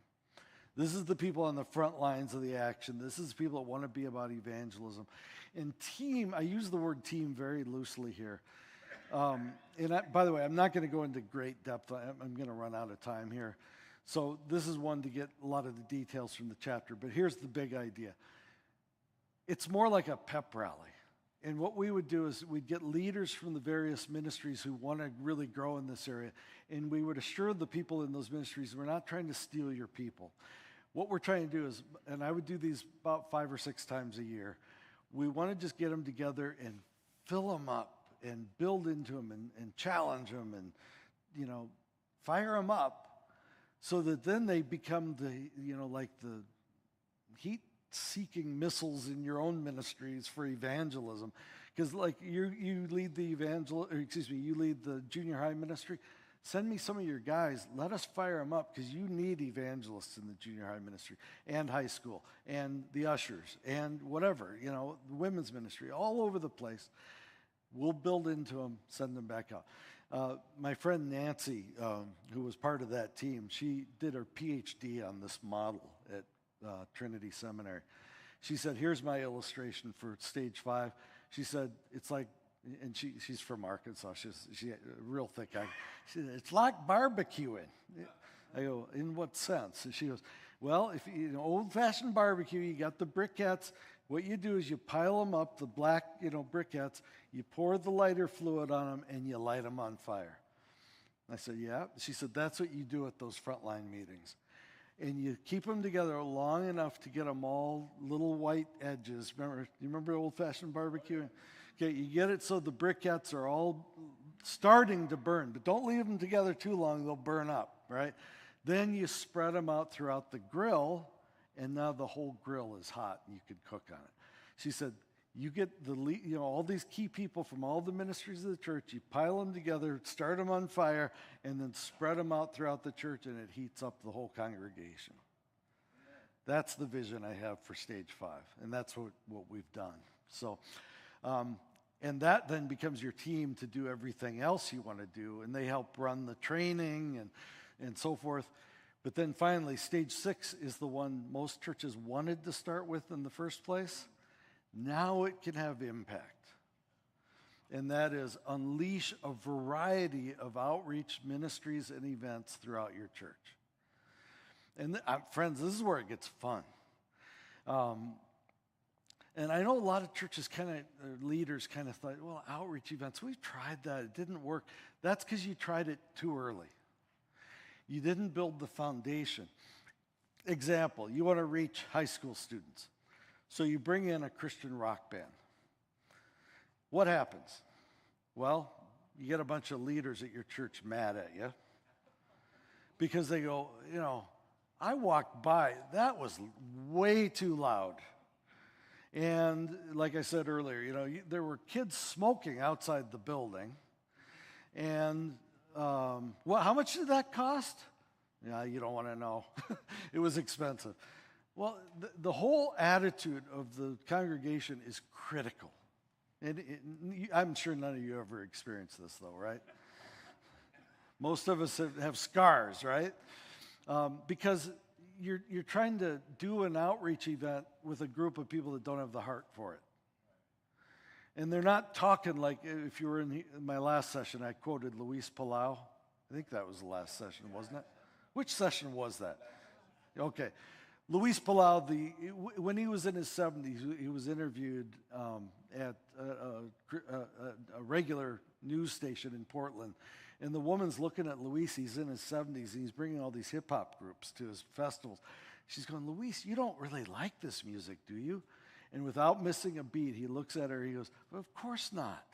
This is the people on the front lines of the action. This is people that want to be about evangelism. And team, I use the word team very loosely here. By the way, I'm not going to go into great depth. I'm going to run out of time here. So this is one to get a lot of the details from the chapter, but here's the big idea. It's more like a pep rally. And what we would do is we'd get leaders from the various ministries who want to really grow in this area, and we would assure the people in those ministries, we're not trying to steal your people. What we're trying to do is, and I would do these about 5 or 6 times a year, we want to just get them together and fill them up and build into them and challenge them and, you know, fire them up so that then they become like the heat-seeking missiles in your own ministries for evangelism. Because like you lead the you lead the junior high ministry. Send me some of your guys. Let us fire them up, because you need evangelists in the junior high ministry and high school and the ushers and whatever, you know, the women's ministry, all over the place. We'll build into them, send them back out. My friend Nancy, who was part of that team, she did her PhD on this model at Trinity Seminary. She said, here's my illustration for stage 5. She said, it's like, and she's from Arkansas. She's a real thick guy. She said, it's like barbecuing. I go, in what sense? And she goes, well, if old-fashioned barbecue, you got the briquettes. What you do is you pile them up, the black, briquettes. You pour the lighter fluid on them, and you light them on fire. I said, yeah. She said, that's what you do at those frontline meetings. And you keep them together long enough to get them all little white edges. You remember old-fashioned barbecue? Okay, you get it so the briquettes are all starting to burn, but don't leave them together too long, they'll burn up, right? Then you spread them out throughout the grill, and now the whole grill is hot, and you can cook on it. She said, you get all these key people from all the ministries of the church, you pile them together, start them on fire, and then spread them out throughout the church, and it heats up the whole congregation. That's the vision I have for Stage 5, and that's what we've done. So, and that then becomes your team to do everything else you want to do, and they help run the training and so forth. But then finally, Stage 6 is the one most churches wanted to start with in the first place. Now it can have impact. And that is unleash a variety of outreach ministries and events throughout your church. And friends, this is where it gets fun. And I know a lot of churches leaders kind of thought, well, outreach events, we've tried that, it didn't work. That's because you tried it too early. You didn't build the foundation. Example, you want to reach high school students. So you bring in a Christian rock band. What happens? Well, you get a bunch of leaders at your church mad at you because they go, I walked by, that was way too loud. And like I said earlier, there were kids smoking outside the building. And how much did that cost? Yeah, you don't want to know. It was expensive. Well, the whole attitude of the congregation is critical. And I'm sure none of you ever experienced this, though, right? Most of us have scars, right? Because you're trying to do an outreach event with a group of people that don't have the heart for it. And they're not talking like, if you were in my last session, I quoted Luis Palau. I think that was the last session, wasn't it? Which session was that? Okay. Luis Palau, when he was in his 70s, he was interviewed at a regular news station in Portland. And the woman's looking at Luis, he's in his 70s, and he's bringing all these hip-hop groups to his festivals. She's going, Luis, you don't really like this music, do you? And without missing a beat, he looks at her, he goes, well, of course not.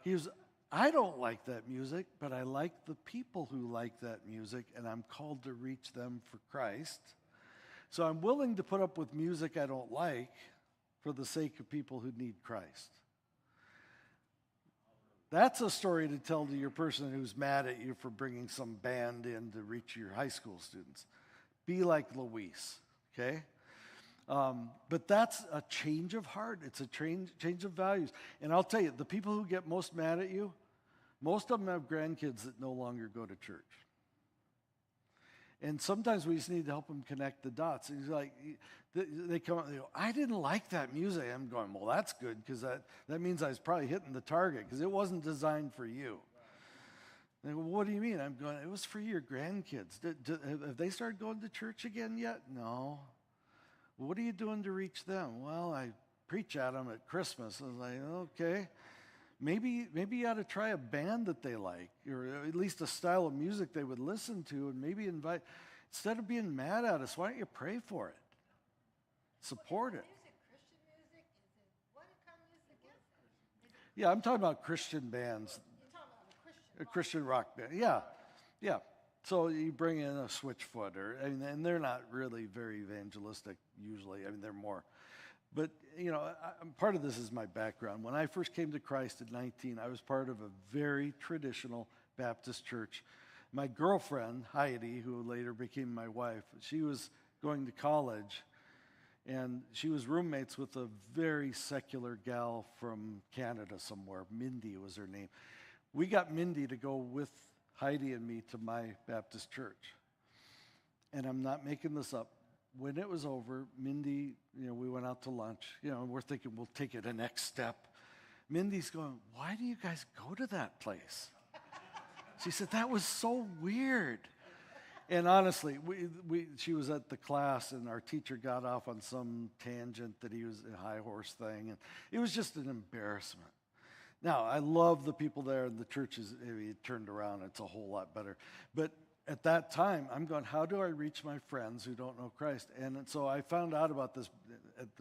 He goes, I don't like that music, but I like the people who like that music, and I'm called to reach them for Christ. So I'm willing to put up with music I don't like for the sake of people who need Christ. That's a story to tell to your person who's mad at you for bringing some band in to reach your high school students. Be like Luis, okay? But that's a change of heart. It's a change of values. And I'll tell you, the people who get most mad at you, most of them have grandkids that no longer go to church. And sometimes we just need to help them connect the dots. And he's like, they come up and they go, I didn't like that music. I'm going, well, that's good, because that means I was probably hitting the target, because it wasn't designed for you. They go, what do you mean? I'm going, it was for your grandkids. Have they started going to church again yet? No. What are you doing to reach them? Well, I preach at them at Christmas. I was like, okay. Maybe you ought to try a band that they like, or at least a style of music they would listen to, and maybe invite, instead of being mad at us, why don't you pray for it? Support it. Christian music? Is it, what kind of music is it? Yeah, I'm talking about Christian bands. You're talking about A Christian rock band. Yeah. So you bring in a Switchfoot, and they're not really very evangelistic usually. I mean, they're more. But, part of this is my background. When I first came to Christ at 19, I was part of a very traditional Baptist church. My girlfriend, Heidi, who later became my wife, she was going to college, and she was roommates with a very secular gal from Canada somewhere. Mindy was her name. We got Mindy to go with Heidi and me to my Baptist church. And I'm not making this up. When it was over, Mindy, we went out to lunch. We're thinking we'll take it a next step. Mindy's going, why do you guys go to that place? She said, that was so weird. And honestly, she was at the class, and our teacher got off on some tangent that he was a high horse thing. And it was just an embarrassment. Now, I love the people there, and the church is it turned around. It's a whole lot better. But at that time, I'm going, how do I reach my friends who don't know Christ? And so I found out about this,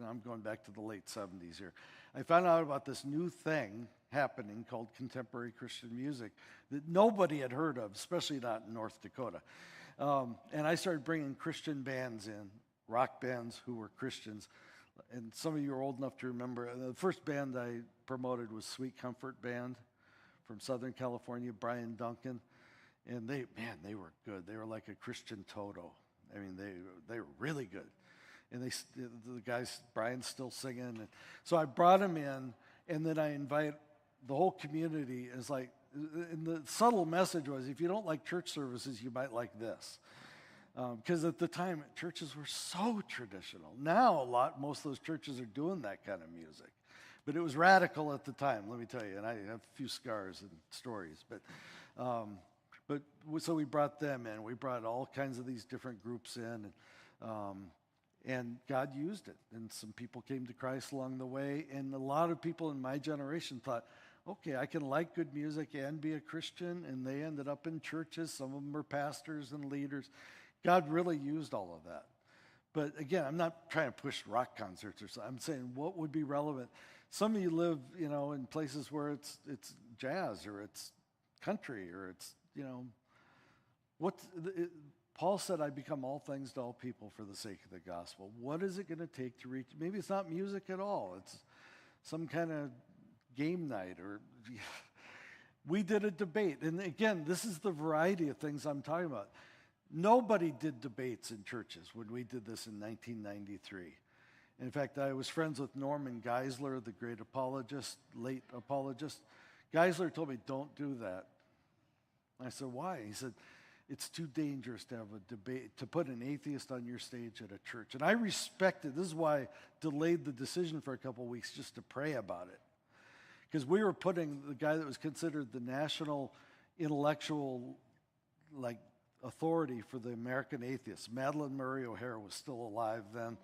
I'm going back to the late 70s here. I found out about this new thing happening called contemporary Christian music that nobody had heard of, especially not in North Dakota. And I started bringing Christian bands in, rock bands who were Christians. And some of you are old enough to remember, the first band I promoted was Sweet Comfort Band from Southern California, Brian Duncan. And they were good. They were like a Christian Toto. I mean, they were really good. And the guys, Brian's still singing. And so I brought him in, and then I invite the whole community. It's like, and the subtle message was, if you don't like church services, you might like this. Because at the time, churches were so traditional. Now, most of those churches are doing that kind of music. But it was radical at the time, let me tell you. And I have a few scars and stories. So we brought them in. We brought all kinds of these different groups in. And God used it. And some people came to Christ along the way. And a lot of people in my generation thought, okay, I can like good music and be a Christian. And they ended up in churches. Some of them were pastors and leaders. God really used all of that. But again, I'm not trying to push rock concerts or something. I'm saying what would be relevant. Some of you live, in places where it's jazz or it's country or it's, Paul said, I become all things to all people for the sake of the gospel. What is it going to take to reach? Maybe it's not music at all. It's some kind of game night or we did a debate. And again, this is the variety of things I'm talking about. Nobody did debates in churches when we did this in 1993. In fact, I was friends with Norman Geisler, the great apologist, late apologist. Geisler told me, don't do that. I said, why? He said, it's too dangerous to have a debate, to put an atheist on your stage at a church. And I respected, this is why I delayed the decision for a couple of weeks just to pray about it. Because we were putting the guy that was considered the national intellectual, authority for the American atheists. Madeline Murray O'Hara was still alive then.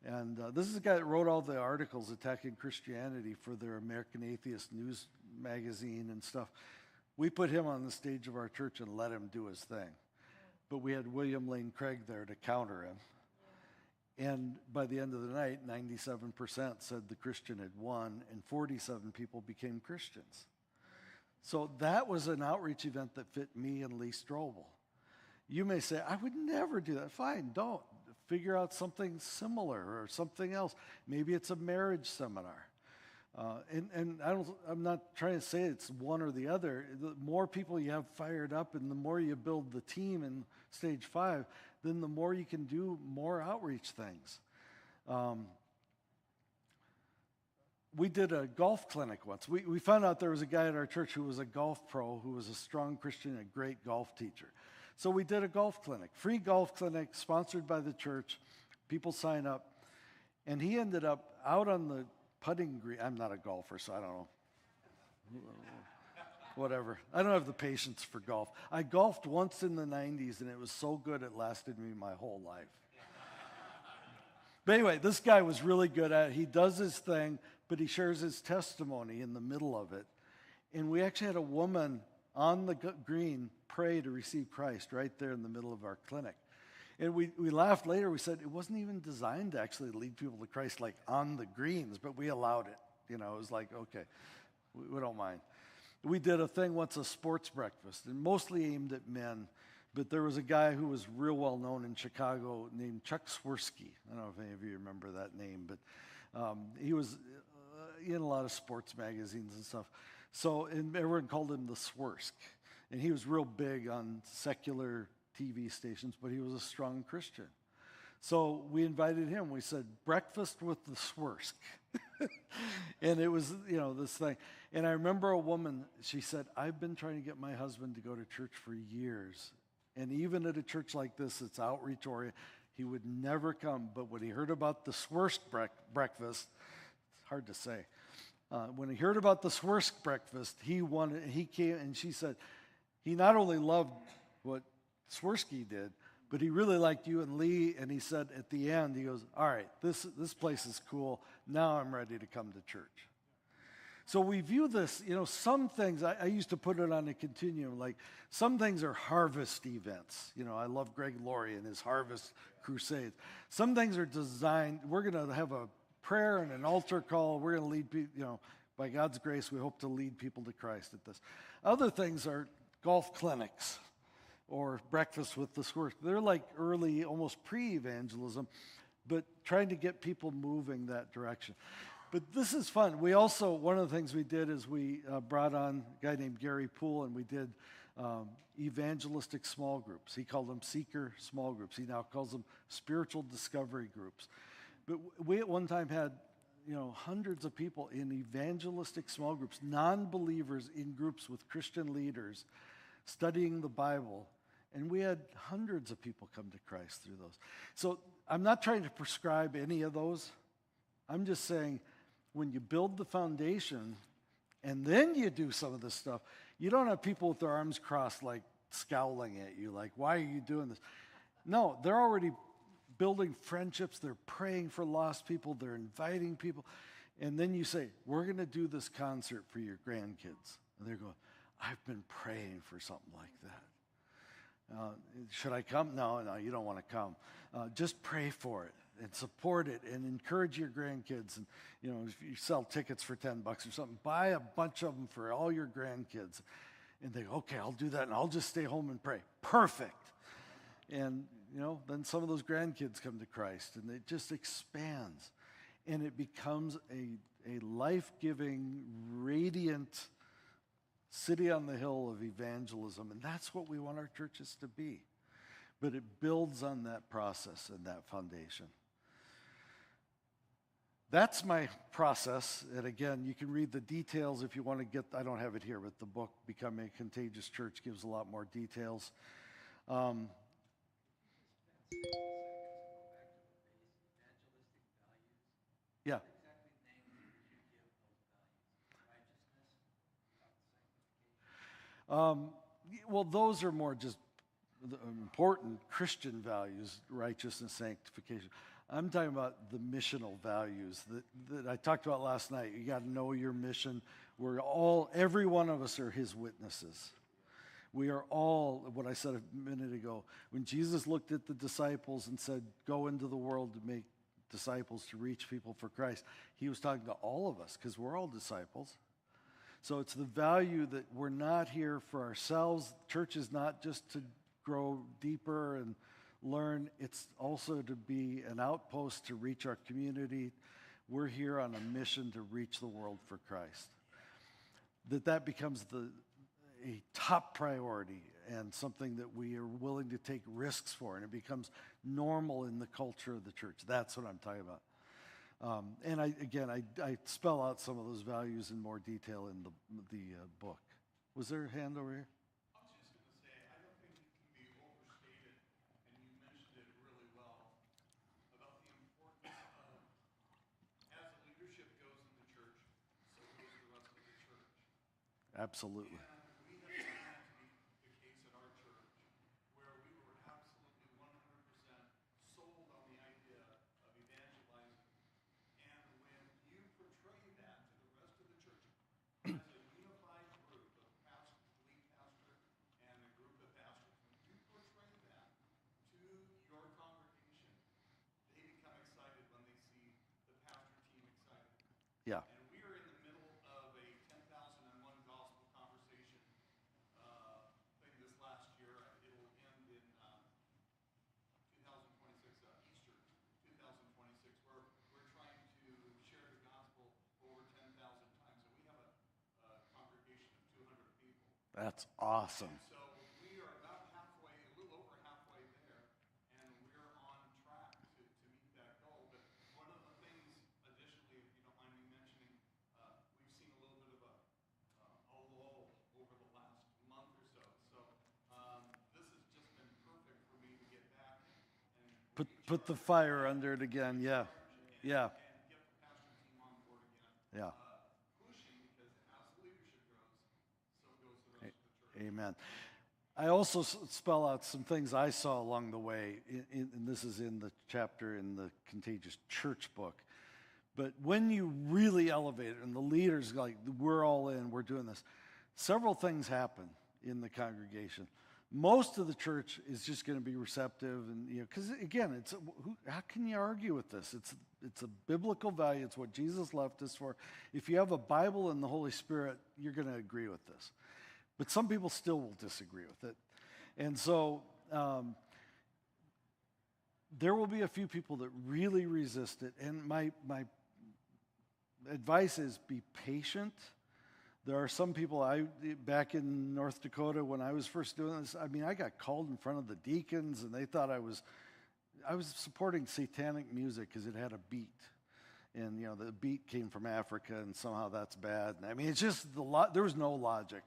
And this is the guy that wrote all the articles attacking Christianity for their American Atheist news magazine and stuff. We put him on the stage of our church and let him do his thing. But we had William Lane Craig there to counter him. And by the end of the night, 97% said the Christian had won, and 47 people became Christians. So that was an outreach event that fit me and Lee Strobel. You may say, I would never do that. Fine, don't. Figure out something similar or something else. Maybe it's a marriage seminar. I'm not trying to say it's one or the other. The more people you have fired up and the more you build the team in stage 5, then the more you can do more outreach things. We did a golf clinic once. We found out there was a guy at our church who was a golf pro, who was a strong Christian, a great golf teacher. So we did a golf clinic, free golf clinic, sponsored by the church. People sign up. And he ended up out on the putting green. I'm not a golfer, so I don't know. Whatever. I don't have the patience for golf. I golfed once in the 90s, and it was so good it lasted me my whole life. But anyway, this guy was really good at it. He does his thing, but he shares his testimony in the middle of it. And we actually had a woman on the green pray to receive Christ right there in the middle of our clinic. And we laughed later. We said it wasn't even designed to actually lead people to Christ on the greens, but we allowed it. It was like, okay, we don't mind. We did a thing once, a sports breakfast, and mostly aimed at men. But there was a guy who was real well known in Chicago named Chuck Swirsky. I don't know if any of you remember that name, but he was in a lot of sports magazines and stuff. So, and everyone called him the Swirsk. And he was real big on secular TV stations, but he was a strong Christian. So we invited him. We said, breakfast with the Swirsk. And it was, this thing. And I remember a woman, she said, I've been trying to get my husband to go to church for years. And even at a church like this, it's outreach-oriented, he would never come. But when he heard about the Swirsk breakfast, it's hard to say. When he heard about the Swirsk breakfast, he came, and she said, he not only loved what Swirsky did, but he really liked you and Lee, and he said at the end, he goes, all right, this place is cool. Now I'm ready to come to church. So we view this, some things, I used to put it on a continuum, like some things are harvest events. I love Greg Laurie and his harvest crusades. Some things are designed, we're going to have a prayer and an altar call. We're going to lead people, by God's grace, we hope to lead people to Christ at this. Other things are golf clinics or breakfast with the squirrels. They're like early, almost pre-evangelism, but trying to get people moving that direction. But this is fun. We also, one of the things we did is we brought on a guy named Gary Poole, and we did evangelistic small groups. He called them seeker small groups. He now calls them spiritual discovery groups. But we at one time had, hundreds of people in evangelistic small groups, non-believers in groups with Christian leaders studying the Bible. And we had hundreds of people come to Christ through those. So I'm not trying to prescribe any of those. I'm just saying, when you build the foundation and then you do some of this stuff, you don't have people with their arms crossed, like scowling at you, like, why are you doing this? No, they're already building friendships. They're praying for lost people. They're inviting people. And then you say, we're going to do this concert for your grandkids. And they're going, I've been praying for something like that. Should I come? No, you don't want to come. Just pray for it and support it and encourage your grandkids. And, if you sell tickets for $10 or something, buy a bunch of them for all your grandkids. And they go, okay, I'll do that, and I'll just stay home and pray. Perfect. And, then some of those grandkids come to Christ, and it just expands. And it becomes a life-giving, radiant city on the hill of evangelism. And that's what we want our churches to be. But it builds on that process and that foundation. That's my process. And again, you can read the details if you want to get, I don't have it here, but the book, Becoming a Contagious Church, gives a lot more details. Yeah. Well, those are more just the important Christian values, righteousness, sanctification. I'm talking about the missional values that I talked about last night. You got to know your mission. Every one of us are his witnesses. We are all, what I said a minute ago, when Jesus looked at the disciples and said, go into the world to make disciples, to reach people for Christ, he was talking to all of us because we're all disciples. So it's the value that we're not here for ourselves. Church is not just to grow deeper and learn. It's also to be an outpost to reach our community. We're here on a mission to reach the world for Christ. That becomes a top priority and something that we are willing to take risks for, and it becomes normal in the culture of the church. That's what I'm talking about. And I spell out some of those values in more detail in the book. Was there a hand over here? I was just going to say, I don't think it can be overstated, and you mentioned it really well, about the importance of, as the leadership goes in the church, so goes the rest of the church. Absolutely. And we have found that to be the case at our church, where we were absolutely 100% sold on the idea of evangelizing. And when you portray that to the rest of the church as a unified group of lead pastor and a group of pastors, when you portray that to your congregation, they become excited when they see the pastor team excited. Yeah. And we are in the middle of a 10,001 gospel conversation thing this last year. It'll end in 2026, Easter 2026, where we're trying to share the gospel over 10,000 times. And we have a congregation of 200 people. That's awesome. And so we are about halfway, a little over halfway there, and we're on track to meet that goal. But one of the things, additionally, if you don't mind me mentioning, we've seen a little bit of a lull over the last month or so. So this has just been perfect for me to get back and Put the fire under it again. Yeah. Yeah. and get the pastor team on board again. Yeah. Pushing, because as the leadership grows, so goes the rest of the church. Amen. I also spell out some things I saw along the way, and this is in the chapter in the Contagious Church book. But when you really elevate it and the leaders like, we're all in, we're doing this, several things happen in the congregation. Most of the church is just going to be receptive, and because again, how can you argue with this? It's a biblical value. It's what Jesus left us for. If you have a Bible and the Holy Spirit, you're going to agree with this. But some people still will disagree with it, and so there will be a few people that really resist it. And my advice is be patient. There are some people, back in North Dakota when I was first doing this, I got called in front of the deacons and they thought I was supporting satanic music because it had a beat. And, the beat came from Africa and somehow that's bad. And, it's just there was no logic.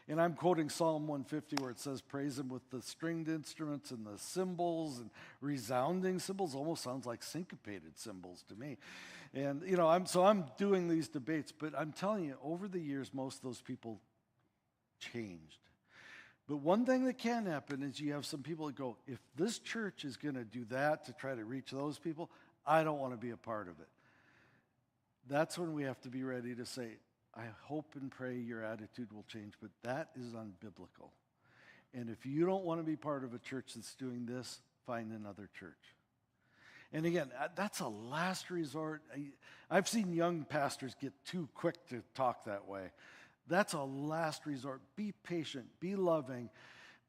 And I'm quoting Psalm 150 where it says, praise him with the stringed instruments and the cymbals and resounding cymbals. Almost sounds like syncopated cymbals to me. And, I'm doing these debates, but I'm telling you, over the years, most of those people changed. But one thing that can happen is you have some people that go, if this church is going to do that to try to reach those people, I don't want to be a part of it. That's when we have to be ready to say, I hope and pray your attitude will change, but that is unbiblical. And if you don't want to be part of a church that's doing this, find another church. And again, that's a last resort. I've seen young pastors get too quick to talk that way. That's a last resort. Be patient, be loving,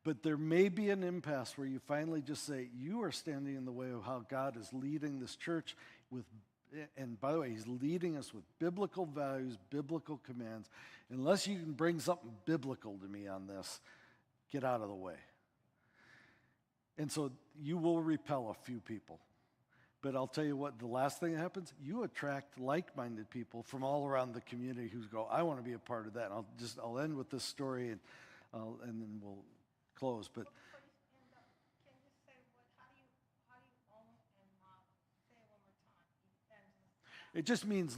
but there may be an impasse where you finally just say, you are standing in the way of how God is leading this church with, and by the way, he's leading us with biblical values, biblical commands. Unless you can bring something biblical to me on this, get out of the way. And so you will repel a few people. But I'll tell you what, the last thing that happens, you attract like-minded people from all around the community who go, I want to be a part of that. And I'll end with this story, and then we'll close. But Can you say how do you own and model? Say it one more time. Evangelistic. it just means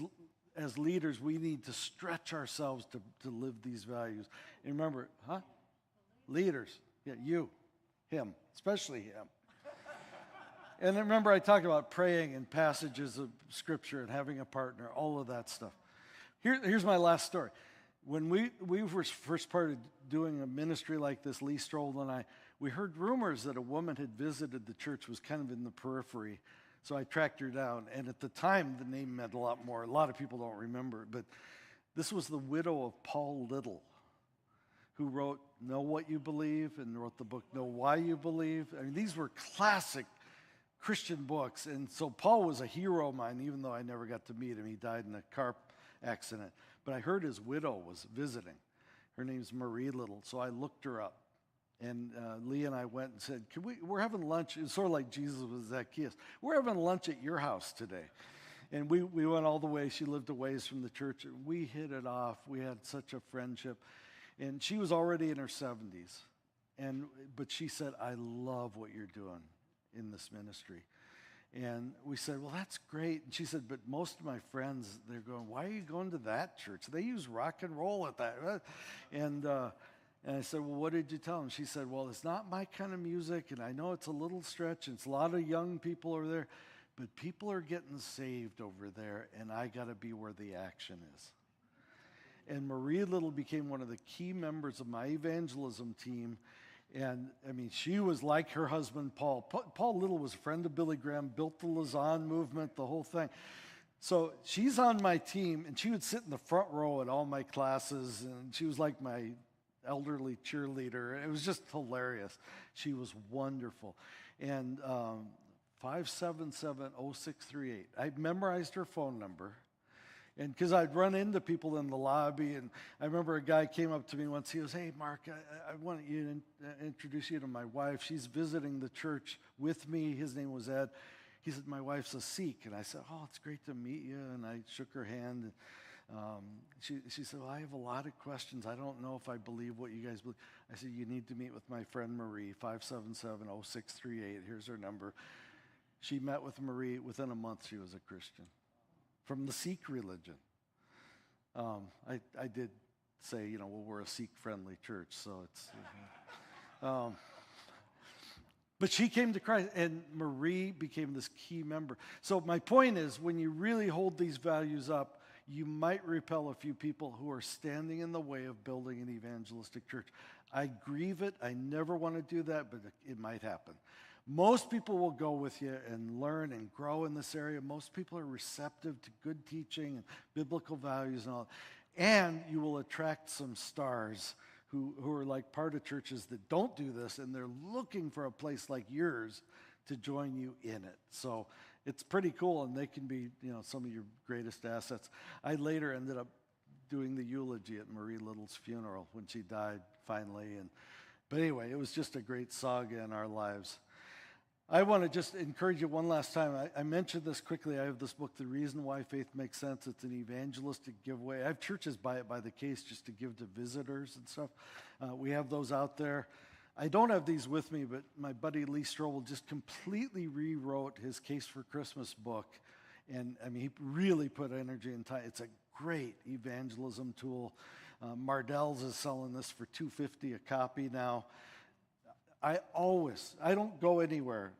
as leaders, we need to stretch ourselves to live these values. And remember, leaders, yeah, you, him, especially him. And remember, I talked about praying and passages of Scripture and having a partner, all of that stuff. Here's my last story. When we first started doing a ministry like this, Lee Strobel and I, we heard rumors that a woman had visited the church, was kind of in the periphery. So I tracked her down. And at the time, the name meant a lot more. A lot of people don't remember it. But this was the widow of Paul Little, who wrote Know What You Believe and wrote the book Know Why You Believe. These were classic Christian books. And so Paul was a hero of mine, even though I never got to meet him. He died in a car accident. But I heard his widow was visiting. Her name's Marie Little. So I looked her up. And Lee and I went and said, we're having lunch. It's sort of like Jesus with Zacchaeus. We're having lunch at your house today. And we went all the way. She lived a ways from the church. And we hit it off. We had such a friendship. And she was already in her 70s. But she said, I love what you're doing in this ministry. And we said, well, that's great. And she said, but most of my friends, they're going, why are you going to that church? They use rock and roll at that. And I said, well, what did you tell them? She said, well, it's not my kind of music, and I know it's a little stretch, and it's a lot of young people over there, but people are getting saved over there, and I got to be where the action is. And Marie Little became one of the key members of my evangelism team. And, she was like her husband, Paul. Paul Little was a friend of Billy Graham, built the Lausanne movement, the whole thing. So she's on my team, and she would sit in the front row at all my classes, and she was like my elderly cheerleader. It was just hilarious. She was wonderful. And 577-0638. I memorized her phone number. And because I'd run into people in the lobby, and I remember a guy came up to me once. He goes, hey, Mark, I want you to introduce you to my wife. She's visiting the church with me. His name was Ed. He said, my wife's a Sikh. And I said, oh, it's great to meet you. And I shook her hand. She said, well, I have a lot of questions. I don't know if I believe what you guys believe. I said, you need to meet with my friend Marie, 577-0638. Here's her number. She met with Marie. Within a month, she was a Christian. From the Sikh religion. I did say, well, we're a Sikh-friendly church, so it's... But she came to Christ, and Marie became this key member. So my point is, when you really hold these values up, you might repel a few people who are standing in the way of building an evangelistic church. I grieve it. I never want to do that, but it might happen. Most people will go with you and learn and grow in this area. Most people are receptive to good teaching and biblical values and all. And you will attract some stars who are like part of churches that don't do this, and they're looking for a place like yours to join you in it. So it's pretty cool, and they can be, some of your greatest assets. I later ended up doing the eulogy at Marie Little's funeral when she died finally. But anyway, it was just a great saga in our lives. I want to just encourage you one last time. I mentioned this quickly. I have this book, The Reason Why Faith Makes Sense. It's an evangelistic giveaway. I have churches buy it by the case just to give to visitors and stuff. We have those out there. I don't have these with me, but my buddy Lee Strobel just completely rewrote his Case for Christmas book. And he really put energy and time. It's a great evangelism tool. Mardell's is selling this for $2.50 a copy now. I don't go anywhere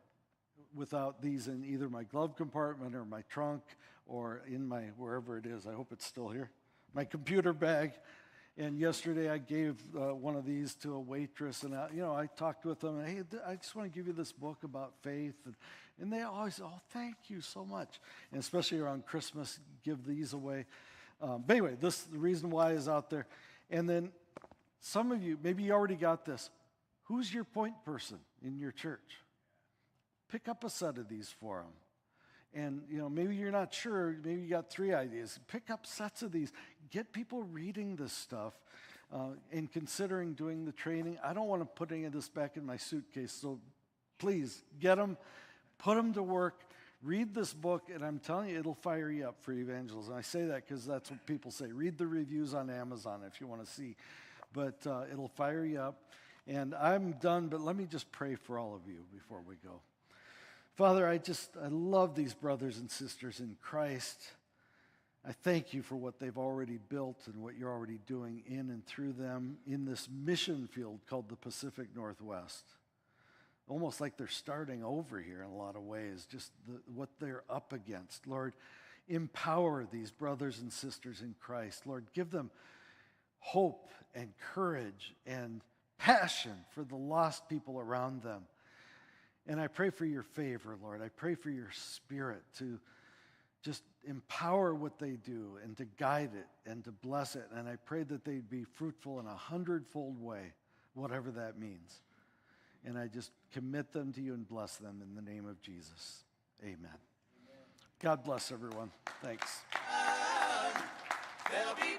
without these in either my glove compartment or my trunk or in my, wherever it is. I hope it's still here. My computer bag. And yesterday I gave one of these to a waitress, and I talked with them, and hey, I just want to give you this book about faith. And they always, oh, thank you so much. And especially around Christmas, give these away. But anyway, the Reason Why is out there. And then some of you, maybe you already got this. Who's your point person in your church? Pick up a set of these for them. And, maybe you're not sure. Maybe you got 3 ideas. Pick up sets of these. Get people reading this stuff and considering doing the training. I don't want to put any of this back in my suitcase, so please get them, put them to work, read this book, and I'm telling you, it'll fire you up for evangelism. I say that because that's what people say. Read the reviews on Amazon if you want to see. But it'll fire you up. And I'm done, but let me just pray for all of you before we go. Father, I love these brothers and sisters in Christ. I thank you for what they've already built and what you're already doing in and through them in this mission field called the Pacific Northwest. Almost like they're starting over here in a lot of ways, just what they're up against. Lord, empower these brothers and sisters in Christ. Lord, give them hope and courage and passion for the lost people around them. And I pray for your favor, Lord. I pray for your Spirit to just empower what they do and to guide it and to bless it. And I pray that they'd be fruitful in 100-fold way, whatever that means. And I just commit them to you and bless them in the name of Jesus. Amen. God bless everyone. Thanks. There'll be